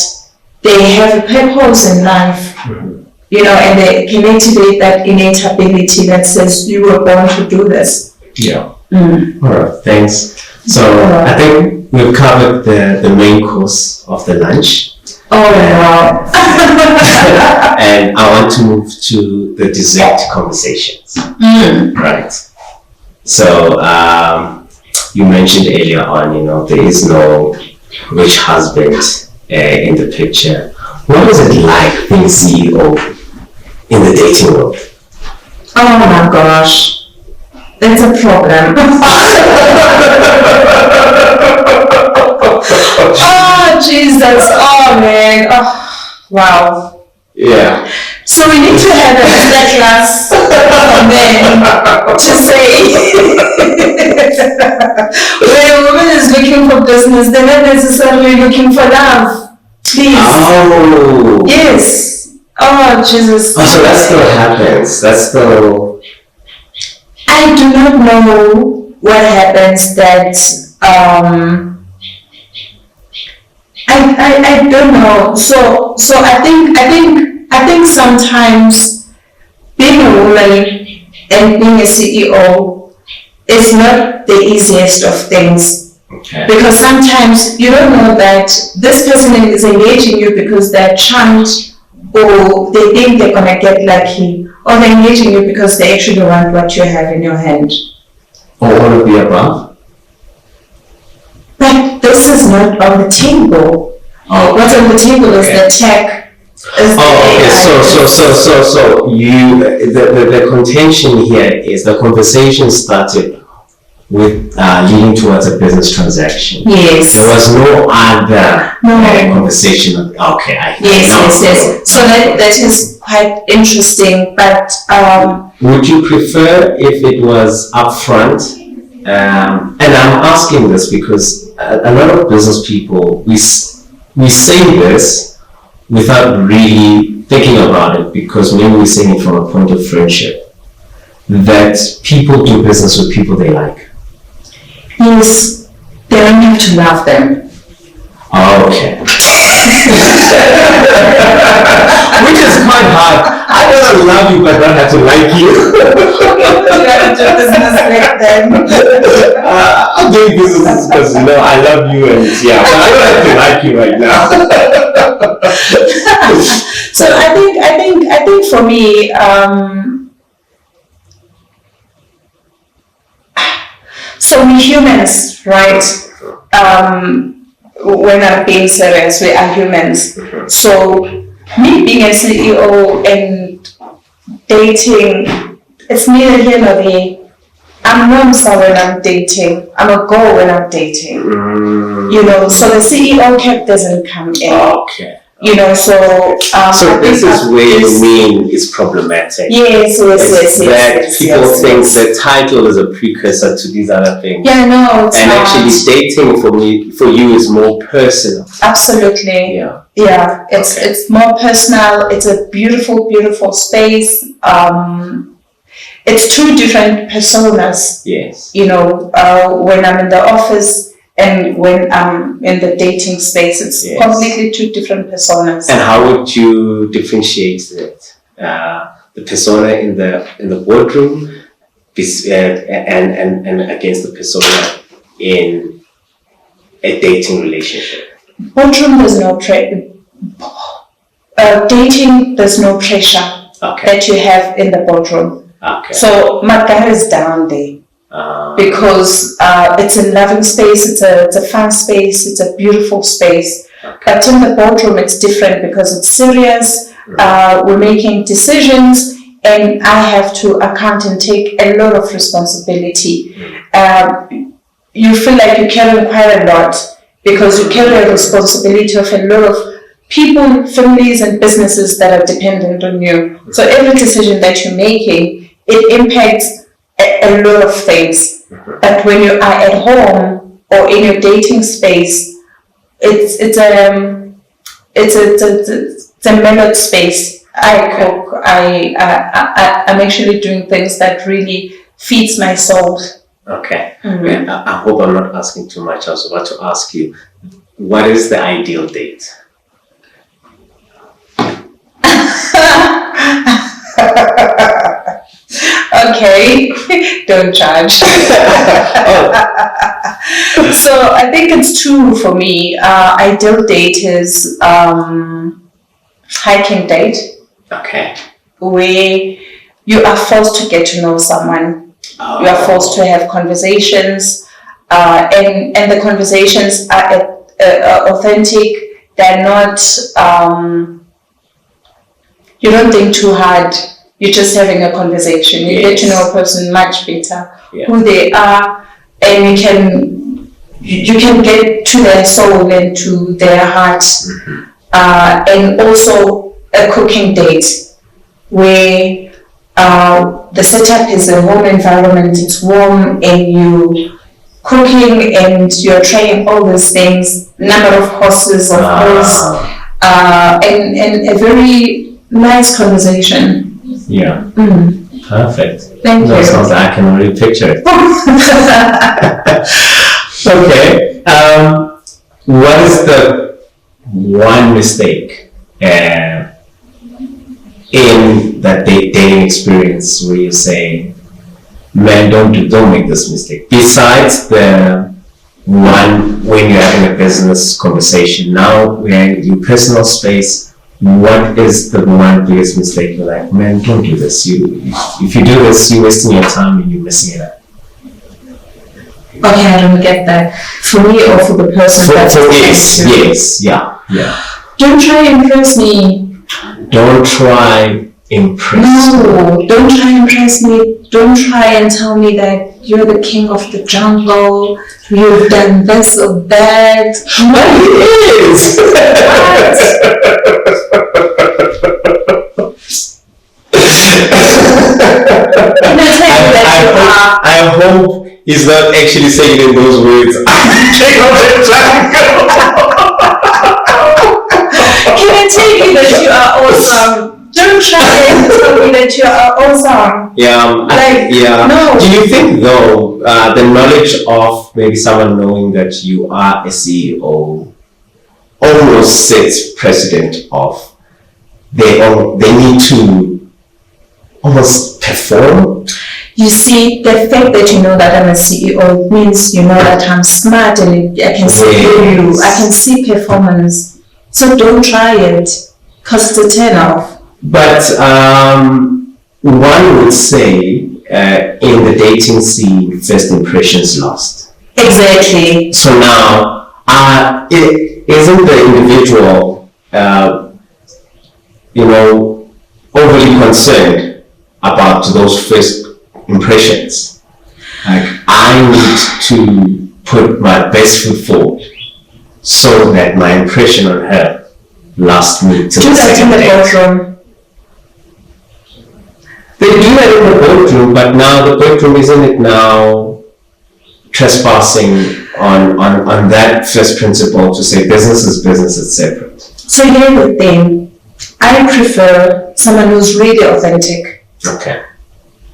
A: they have a purpose in life, and they can activate that innate ability that says you were born to do this.
C: Yeah. All right, thanks. So I think we've covered the main course of the lunch.
A: Oh, wow.
C: And I want to move to the dessert conversations. Right. So you mentioned earlier on, there is no rich husband in the picture. What is it like being CEO in the dating world?
A: Oh my gosh, that's a problem. Oh Jesus, oh man, oh wow.
C: Yeah.
A: So we need to have a master class for men to say when a woman is looking for business, they're not necessarily looking for love. Please.
C: Oh.
A: Yes. Oh Jesus.
C: Oh, so that still happens. That's still.
A: I do not know what happens that I don't know. So I think sometimes being a woman and being a CEO is not the easiest of things.
C: Okay.
A: Because sometimes you don't know that this person is engaging you because they're charmed, or they think they're gonna get lucky, or they're engaging you because they actually want what you have in your hand.
C: Or all of the above?
A: But this is not on the table.
C: Oh,
A: what's on the table is the tech.
C: So you the contention here is the conversation started with leading towards a business transaction.
A: Yes.
C: There was no other conversation. Okay, I hear.
A: Yes. So that is quite interesting. But
C: would you prefer if it was upfront? And I'm asking this because a lot of business people we say this without really thinking about it, because maybe we're saying it from a point of friendship, that people do business with people they like.
A: Yes, they don't have to love them.
C: Oh, okay. Which is quite hard. I don't love you but don't have to like you.
A: You have to do business with them.
C: I'm doing business because I love you, and but I don't have to like you right now.
A: So I think for me, so we humans, right? When I'm being serious, we are humans. So me being a CEO and dating, it's neither here nor there. I'm Nomsa when I'm dating. I'm a girl when I'm dating. You know, so the CEO cap doesn't come in.
C: Okay.
A: You know, so
C: so this is where you mean it's problematic.
A: Yes.
C: People think the title is a precursor to these other things.
A: Yeah, no.
C: And actually, dating for you is more personal.
A: Absolutely. Yeah. It's more personal. It's a beautiful space. It's two different personas.
C: Yes.
A: You know, when I'm in the office and when I'm in the dating space, it's completely two different personas.
C: And how would you differentiate it? The persona in the boardroom and against the persona in a dating relationship?
A: Boardroom, there's no dating, there's no pressure that you have in the boardroom.
C: Okay.
A: So my guard is down there because it's a loving space, it's a fun space, it's a beautiful space. But in the boardroom, it's different because it's serious. We're making decisions, and I have to account and take a lot of responsibility. You feel like you carry quite a lot because you carry a responsibility of a lot of people, families, and businesses that are dependent on you. So every decision that you're making, it impacts a lot of things. But when you are at home or in your dating space, it's a mellowed space. I cook. I'm actually doing things that really feeds my soul.
C: Okay. I hope I'm not asking too much. I was about to ask you, what is the ideal date?
A: Okay, don't judge. So I think it's two for me. Ideal date is hiking date.
C: Okay.
A: Where you are forced to get to know someone. You are forced to have conversations, and the conversations are authentic. They're not. You don't think too hard. You're just having a conversation. You get to know a person much better, who they are, and you can get to their soul and to their heart. And also a cooking date where the setup is a home environment. It's warm and you cooking and you're trying all those things. Number of courses, of course, and a very nice conversation.
C: Yeah. Perfect.
A: Thank you.
C: Sounds like I can already picture it. Okay. What is the one mistake in that dating experience where you say, man, don't make this mistake? Besides the one when you're having a business conversation, now we're in your personal space. What is the one biggest mistake? You're like, man, don't do this. If you do this, you're wasting your time and you're messing it up.
A: Okay, I don't get that. For me or for the person
C: Yes, yeah.
A: Don't try and impress me.
C: Don't try impress me.
A: No, don't try and impress me. Don't try and tell me that you're the king of the jungle. You've done this or that.
C: But it is. I hope he's not actually saying it in those words.
A: Can I tell you that you are awesome? Don't try and tell me that you are awesome.
C: No. Do you think though the knowledge of maybe someone knowing that you are a CEO almost sets precedent of they need to almost perform?
A: You see, the fact that you know that I'm a CEO means you know that I'm smart and I can see you. I can see performance. So don't try it. Because it's a turn off.
C: But one would say in the dating scene, first impressions lost.
A: Exactly.
C: So now, isn't the individual, overly concerned about those first impressions? Like, I need to put my best foot forward so that my impression on her lasts me to the second
A: Do that in the
C: date.
A: boardroom.
C: They do that in the boardroom, but now the boardroom isn't it now trespassing on that first principle to say business is business, it's separate.
A: So here's the thing. I prefer someone who's really authentic.
C: Okay.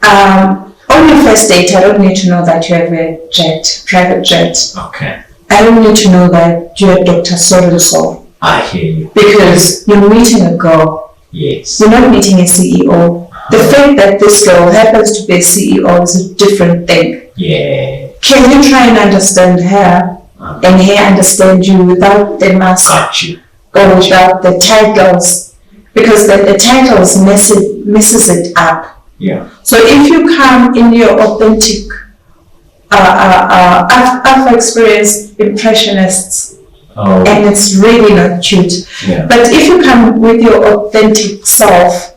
A: On your first date, I don't need to know that you have a jet, private jet.
C: Okay.
A: I don't need to know that you're Dr. So-and-so.
C: I hear you.
A: Because you're meeting a girl.
C: Yes.
A: You're not meeting a CEO. The fact that this girl happens to be a CEO is a different thing.
C: Yeah.
A: Can you try and understand her and her understand you without the mask
C: Got you.
A: or without the titles? Because the titles messes it up.
C: Yeah.
A: So if you come in your authentic, I've experienced impressionists and it's really not cute.
C: Yeah.
A: But if you come with your authentic self,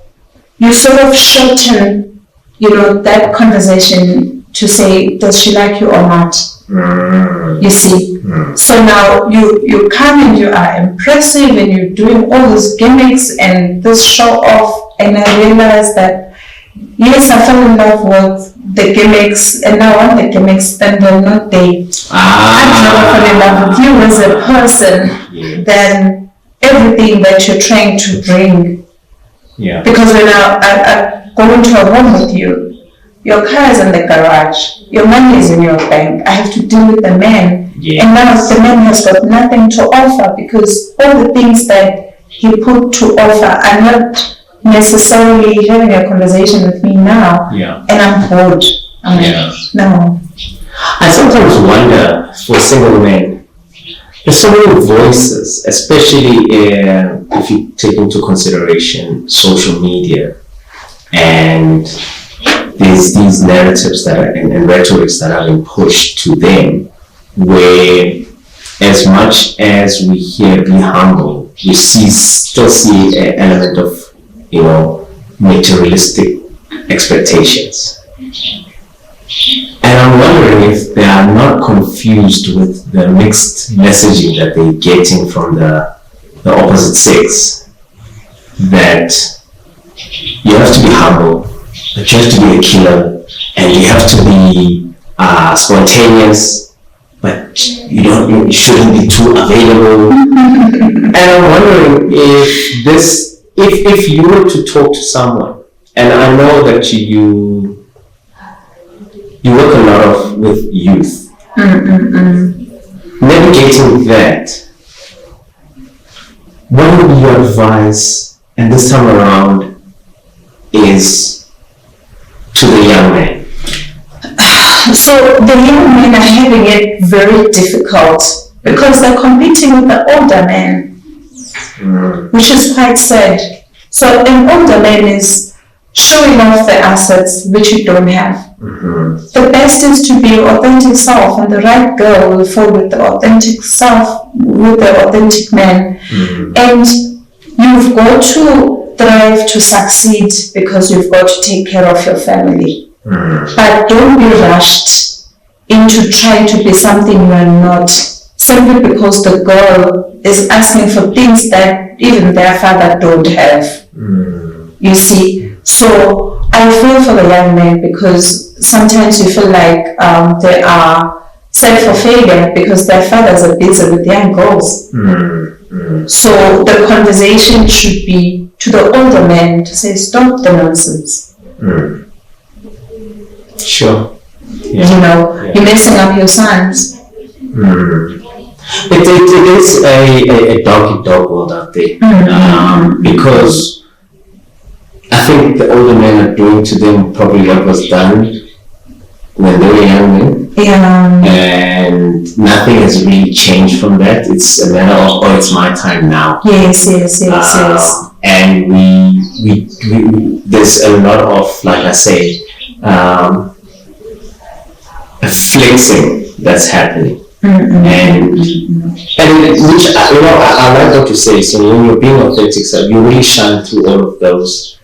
A: you sort of shorten, that conversation to say, does she like you or not? You see. So now you come and you are impressive and you're doing all these gimmicks and this show off, and I realize that yes, I fell in love with the gimmicks, and now when the gimmicks then they're not there. I never fell in love with you as a person, then everything that you're trying to bring.
C: Yeah.
A: Because when I go into a room with you, your car is in the garage, your money is in your bank, I have to deal with the man.
C: Yes.
A: And now the man has got nothing to offer because all the things that he put to offer are not necessarily having a conversation with me now.
C: Yeah.
A: And I'm bored. I'm like, no.
C: I sometimes wonder for single men, there's so many voices, especially if you take into consideration social media and there's these narratives that are and rhetorics that are being pushed to them, where as much as we hear be humble, we still see an element of materialistic expectations. And I'm wondering if they are not confused with the mixed messaging that they're getting from the opposite sex, that you have to be humble, but you have to be a killer, and you have to be spontaneous, but you shouldn't be too available. And I'm wondering if you were to talk to someone, and I know that you work a lot with youth, navigating that, what would be your advice, and this time around, is to the young man?
A: So the young men are having it very difficult because they're competing with the older men, which is quite sad. So an older man is showing off the assets which you don't have. The best is to be your authentic self, and the right girl will fall with the authentic self, with the authentic man. And you've got to thrive to succeed because you've got to take care of your family. But don't be rushed into trying to be something you are not, simply because the girl is asking for things that even their father don't have. You see, so I feel for the young men because sometimes you feel like they are set for failure because their fathers are busy with young girls. So the conversation should be to the older men to say, stop the nonsense.
C: Sure.
A: You're messing up your sons.
C: It is a dog world out there, because I think the older men are doing to them probably what was done when they were young men.
A: Yeah.
C: And nothing has really changed from that. It's a matter of, oh, it's my time now.
A: Yes.
C: And we there's a lot of, like I say, flexing that's happening. And which I like what you say. So when you're being authentic, so you really shine through all of those.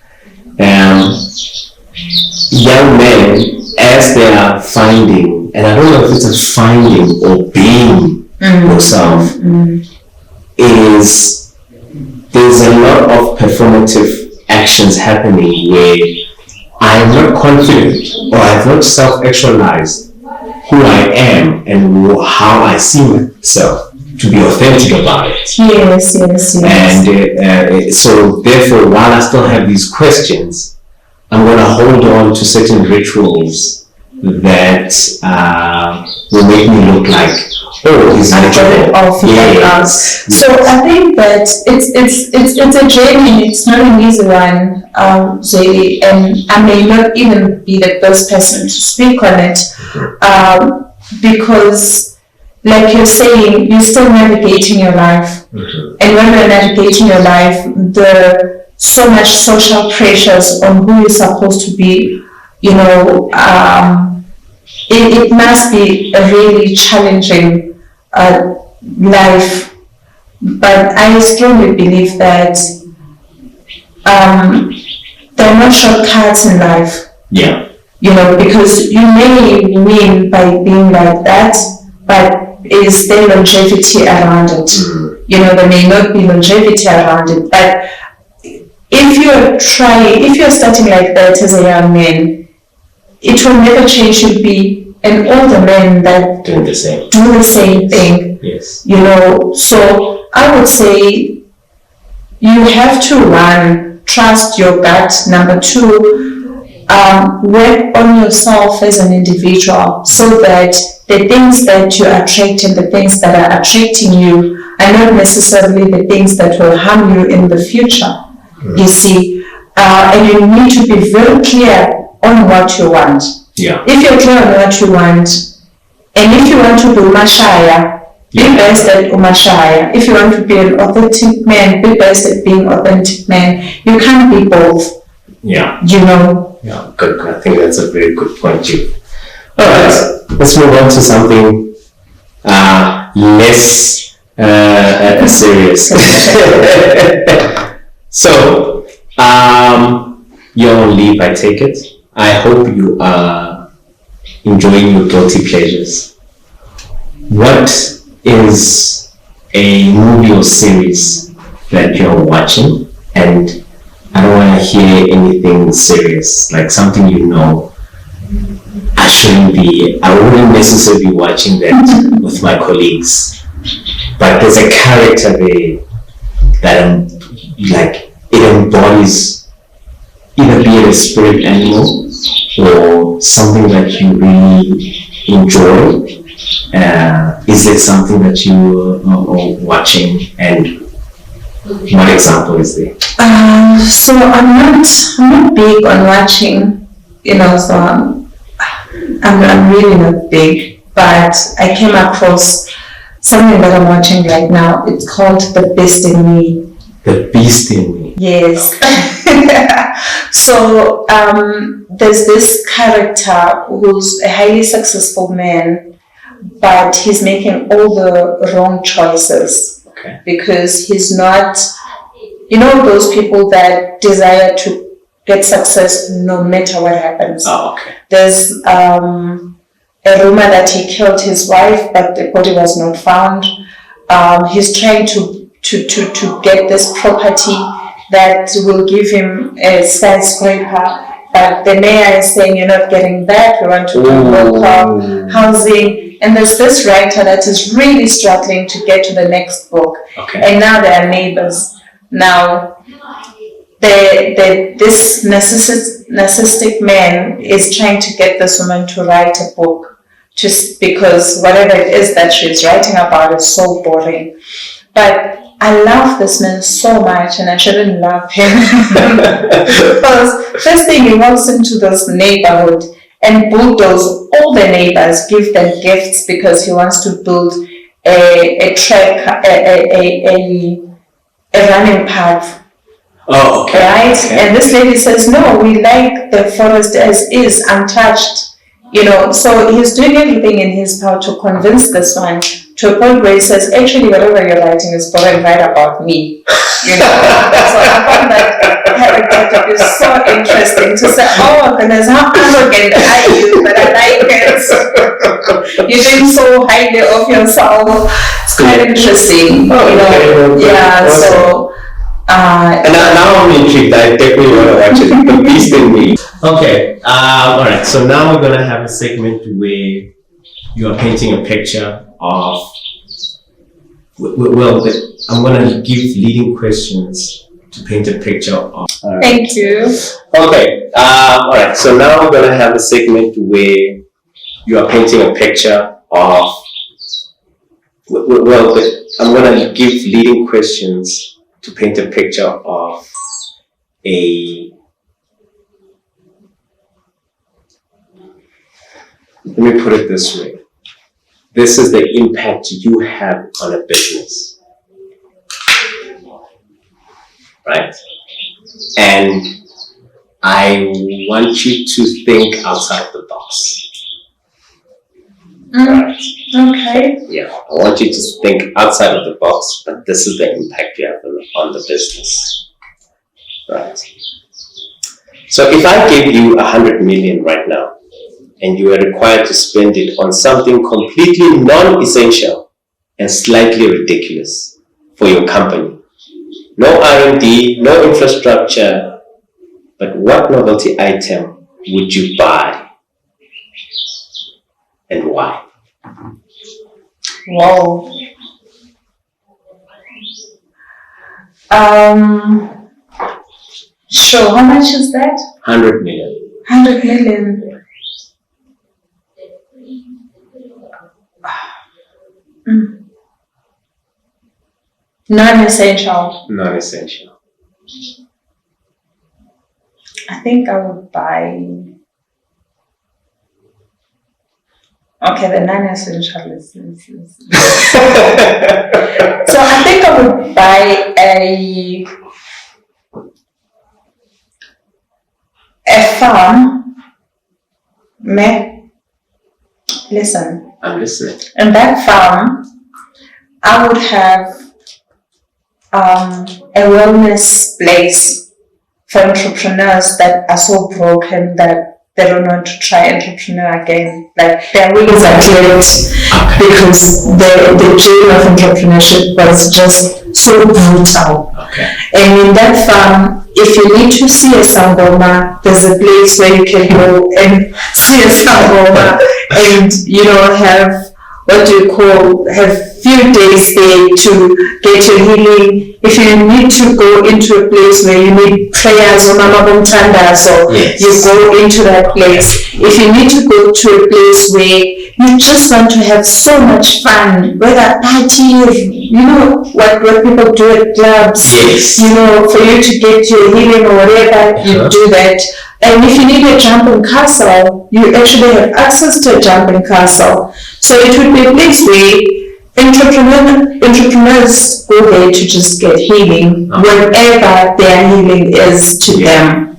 C: Young men, as they are finding, and I don't know if it's a finding or being yourself, is there's a lot of performative actions happening where I am not confident or I have not self-actualized who I am and how I see myself, to be authentic about it.
A: Yes.
C: And so therefore, while I still have these questions, I'm going to hold on to certain rituals that will make me look like, oh, he's
A: natural. So I think that it's a journey. It's not an easy one, Zoe, and I may not even be the best person to speak on it, because, like you're saying, you're still navigating your life, and when you're navigating your life, so much social pressures on who you're supposed to be, it must be a really challenging life. But I strongly believe that there are no shortcuts in life.
C: Yeah.
A: Because you may win by being like that, but is there longevity around it? There may not be longevity around it, but if you're starting like that as a young man, it will never change. You'll be an older man that
C: do the
A: same thing.
C: Yes.
A: So I would say you have to, one, trust your gut. Number two, work on yourself as an individual so that the things that you attract and the things that are attracting you are not necessarily the things that will harm you in the future. You see, and you need to be very clear on what you want.
C: Yeah.
A: If you're clear on what you want, and if you want to do Mashaya, be best at Umashaya. If you want to be an authentic man, be best at being authentic man. You can't be both.
C: Yeah.
A: Yeah,
C: good. I think that's a very good point, too. All right, let's move on to something less serious. So, you're on leave, I take it. I hope you are enjoying your guilty pleasures. What is a movie or series that you're watching? And I don't want to hear anything serious, like something I wouldn't necessarily be watching that with my colleagues. But there's a character there that it embodies, either be it a spirit animal or something that you really enjoy. Is it something that you are watching, and what example is there?
A: So I'm not big on watching, so I'm really not big, but I came across something that I'm watching right now. It's called The Beast in Me.
C: The Beast in Me.
A: Yes. So there's this character who's a highly successful man, but he's making all the wrong choices.
C: Okay.
A: Because he's not, those people that desire to get success no matter what happens.
C: Oh, okay.
A: There's a rumor that he killed his wife, but the body was not found. He's trying to get this property that will give him a skyscraper, but the mayor is saying, you're not getting that, we want to do local housing. And there's this writer that is really struggling to get to the next book.
C: Okay.
A: And now they are neighbors. Now, this narcissistic man is trying to get this woman to write a book, just because whatever it is that she's writing about is so boring. But I love this man so much, and I shouldn't love him because first thing, he walks into this neighborhood and bulldoze all the neighbors, give them gifts because he wants to build a track, a running path.
C: Oh, okay.
A: Right?
C: Okay.
A: And this lady says, no, we like the forest as is, untouched. So he's doing everything in his power to convince this one to a point where he says, actually, whatever you're writing is probably right about me. So I found that character to be so interesting to say, oh goodness, how arrogant are you? But I like it. You think so highly of yourself. It's quite interesting. So.
C: And now I'm intrigued. I definitely want to watch it. The beast in me. Okay. All right. So now we're gonna have a segment where you are painting a picture of. Well, I'm gonna give leading questions to paint a picture of.
A: Right. Thank you.
C: Okay. All right. So now we're gonna have a segment where you are painting a picture of. Well, I'm gonna give leading questions to paint a picture of let me put it this way. This is the impact you have on a business. Right? And I want you to think outside the box. Right?
A: Okay.
C: Yeah, I want you to think outside of the box, but this is the impact you have on the business. Right. So if I gave you 100 million right now, and you were required to spend it on something completely non-essential and slightly ridiculous for your company, no R&D, no infrastructure, but what novelty item would you buy and why?
A: Wow. Sure, how much is that?
C: 100 million.
A: 100 million. Non-essential.
C: Non-essential.
A: I think I would buy. Okay, the non-essential is. So I think I would buy a farm. Listen.
C: I'm listening.
A: In that farm, I would have a wellness place for entrepreneurs that are so broken that they don't want to try entrepreneur again. Like their wings are clipped because the journey of entrepreneurship was just so brutal.
C: Okay.
A: And in that farm, if you need to see a sangoma, there's a place where you can go and see a sangoma and have few days there to get your healing. If you need to go into a place where you need prayers or Mama Bumtanda, so
C: yes,
A: you go into that place. If you need to go to a place where you just want to have so much fun, whether party, what people do at clubs,
C: yes,
A: for you to get your healing or whatever, you do that. And if you need a jumping castle, you actually have access to a jumping castle. So it would be a place where entrepreneurs go there to just get healing, wherever their healing is to them.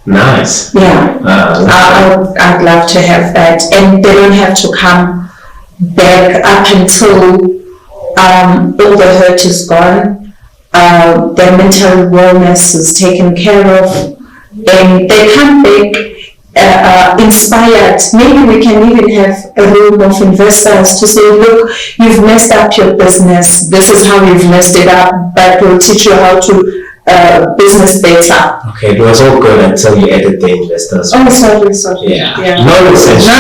C: Nice.
A: Yeah. I'd love to have that. And they don't have to come back up until all the hurt is gone, their mental wellness is taken care of, and they come back inspired. Maybe we can even have a room of investors to say, look, you've messed up your business. This is how you've messed it up, but we'll teach you how to business better.
C: Okay, it was all good until you added the investors.
A: Oh, sorry.
C: Yeah. Non-essential.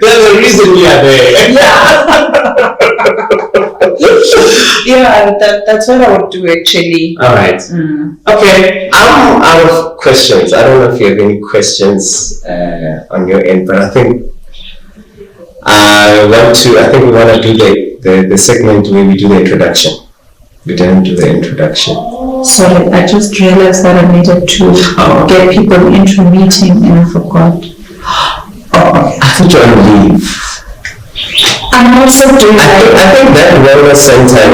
C: There's a reason we are there.
A: Yeah, that's what I would do actually.
C: All right. Okay, I'm out of questions. I don't know if you have any questions on your end, but I think we want to do the segment where we do the introduction. We didn't do the introduction.
A: Sorry, I just realized that I needed to get people into a meeting and I forgot.
C: I thought you were on leave.
A: I'm also doing
C: I think that wellness center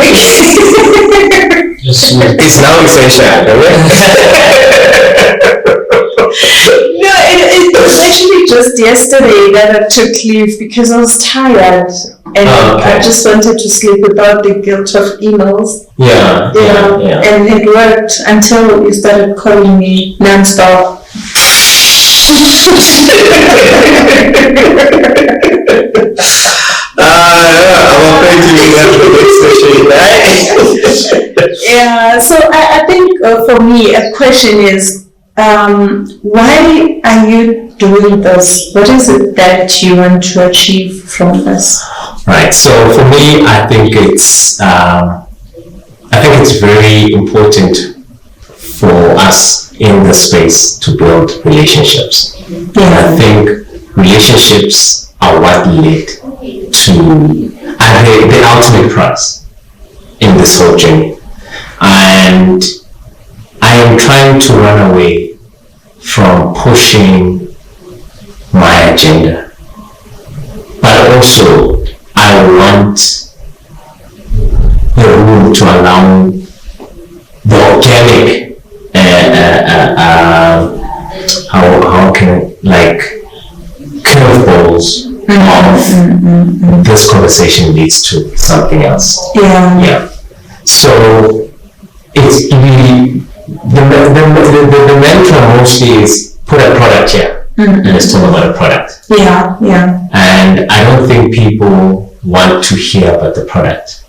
C: is now essential.
A: No, it was actually just yesterday that I took leave because I was tired and I just wanted to sleep without the guilt of emails.
C: Yeah.
A: And it worked until you started calling me non-stop.
C: I'm afraid to be there for the next session, right?
A: Yeah, so I think for me, a question is, why are you doing this? What is it that you want to achieve from this?
C: Right. So for me, I think it's very important for us in the space to build relationships.
A: Yeah.
C: I think relationships are what led to the ultimate prize in this whole journey. And I am trying to run away from pushing my agenda, but also I want the room to allow the organic how can I, like, curveballs of this conversation leads to something else.
A: Yeah.
C: So it's really the mantra mostly is put a product here and let's talk about a product.
A: Yeah.
C: And I don't think people want to hear about the product.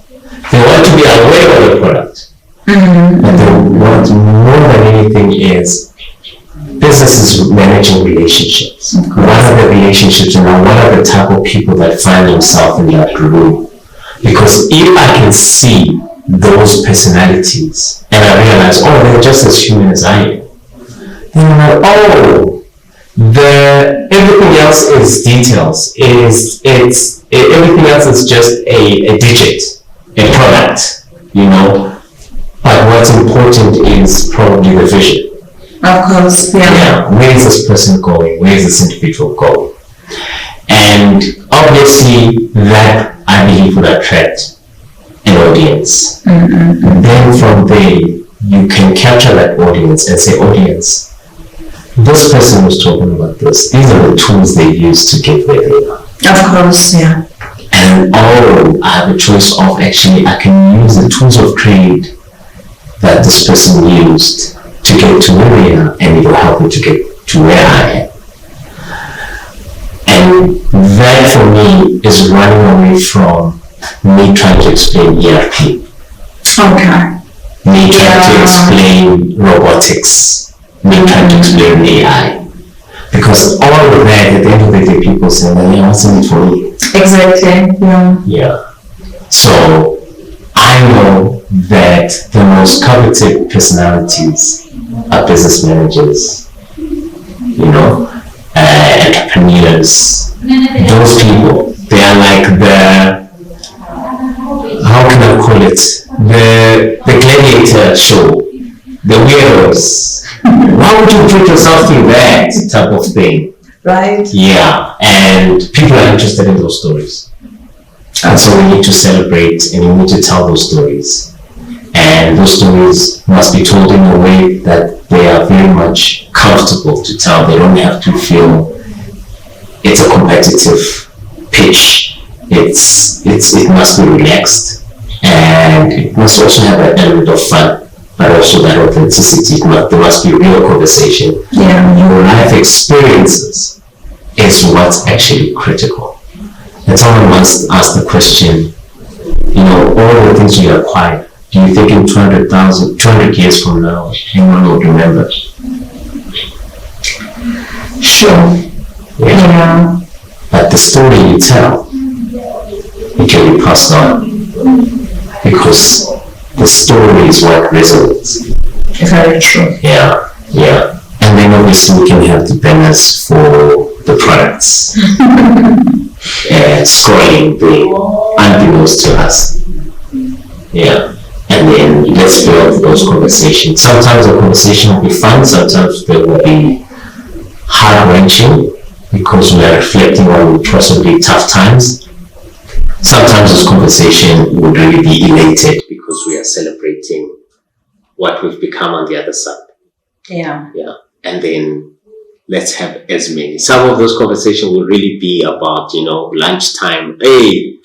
C: They want to be aware of the product. But they want more than anything is businesses managing relationships. What are the relationships and what are the type of people that find themselves in that room? Because if I can see those personalities and I realize, they're just as human as I am, then I'm like, everything else is details. Everything else is just a digit, a product, But what's important is probably the vision.
A: Of course, yeah.
C: Where is this person going? Where is this individual going? And obviously that, I believe, will attract an audience. And then from there, you can capture that audience and say, audience, this person was talking about this. These are the tools they use to get where they are.
A: Of course, yeah.
C: And I have a choice of actually, I can use the tools of trade that this person used to get to where they are, and it will help me to get to where I am. And that for me is running away from me trying to explain ERP.
A: Okay.
C: Me trying to explain robotics. Me trying to explain AI. Because all of that, at the end of the day, people say, what's in it for me?
A: Exactly,
C: Yeah. So I know that the most coveted personalities are business managers, entrepreneurs. Those people, they are like how can I call it? The gladiator show, the weirdos. Why would you put yourself through that type of thing?
A: Right.
C: Yeah, and people are interested in those stories. And so we need to celebrate and we need to tell those stories. And those stories must be told in a way that they are very much comfortable to tell. They don't have to feel it's a competitive pitch. It must be relaxed. And it must also have an element of fun, but also that authenticity. There must be real conversation.
A: Yeah.
C: Your life experiences is what's actually critical. And someone once asked the question, all the things we acquire, do you think in 200 years from now, anyone would remember?
A: Sure. Yeah.
C: But the story you tell, it can be passed on. Because the story is what resonates.
A: Very true.
C: Yeah. And then obviously we can have the banners for the products. Scrolling the unbeknownst to us. Yeah. And then let's build those conversations. Sometimes the conversation will be fun, sometimes they will be heart-wrenching because we are reflecting on possibly tough times. Sometimes this conversation would really be elated because we are celebrating what we've become on the other side.
A: Yeah.
C: Yeah. And then let's have as many. Some of those conversations will really be about, lunchtime. Hey,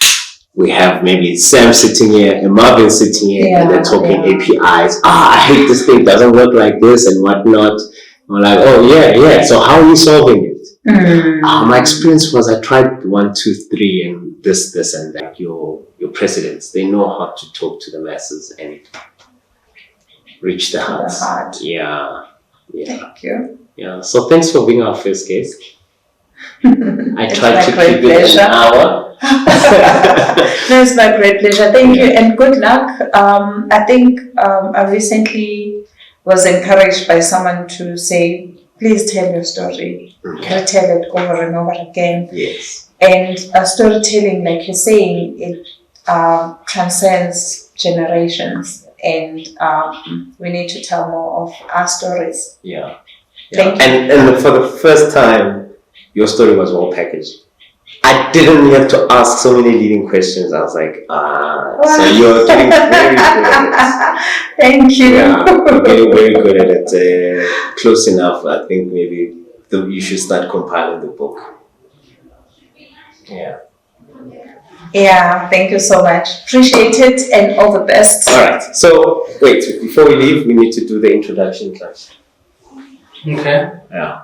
C: we have maybe Sam sitting here and Marvin sitting here and they're talking APIs. I hate this thing, doesn't work like this and whatnot. I'm like, oh yeah. So how are you solving it? My experience was I tried 1, 2, 3 and this and that. Your presidents, they know how to talk to the masses and reach the hearts. Yeah.
A: Thank you.
C: Yeah. So thanks for being our first guest. I tried to
A: great
C: keep it an hour.
A: No, it's my great pleasure. Thank you and good luck. I think I recently was encouraged by someone to say, please tell your story. Retell it over and over again.
C: Yes.
A: And storytelling, like you're saying, it transcends generations, and we need to tell more of our stories.
C: Yeah.
A: Thank you.
C: And for the first time, your story was well packaged. I didn't have to ask so many leading questions. I was like, so you're getting very good at it.
A: Thank you.
C: Yeah, you're getting very good at it. Close enough. I think maybe you should start compiling the book. Yeah.
A: Yeah, thank you so much. Appreciate it and all the best.
C: All right. So, wait, before we leave, we need to do the introduction class.
B: Okay.
C: Yeah.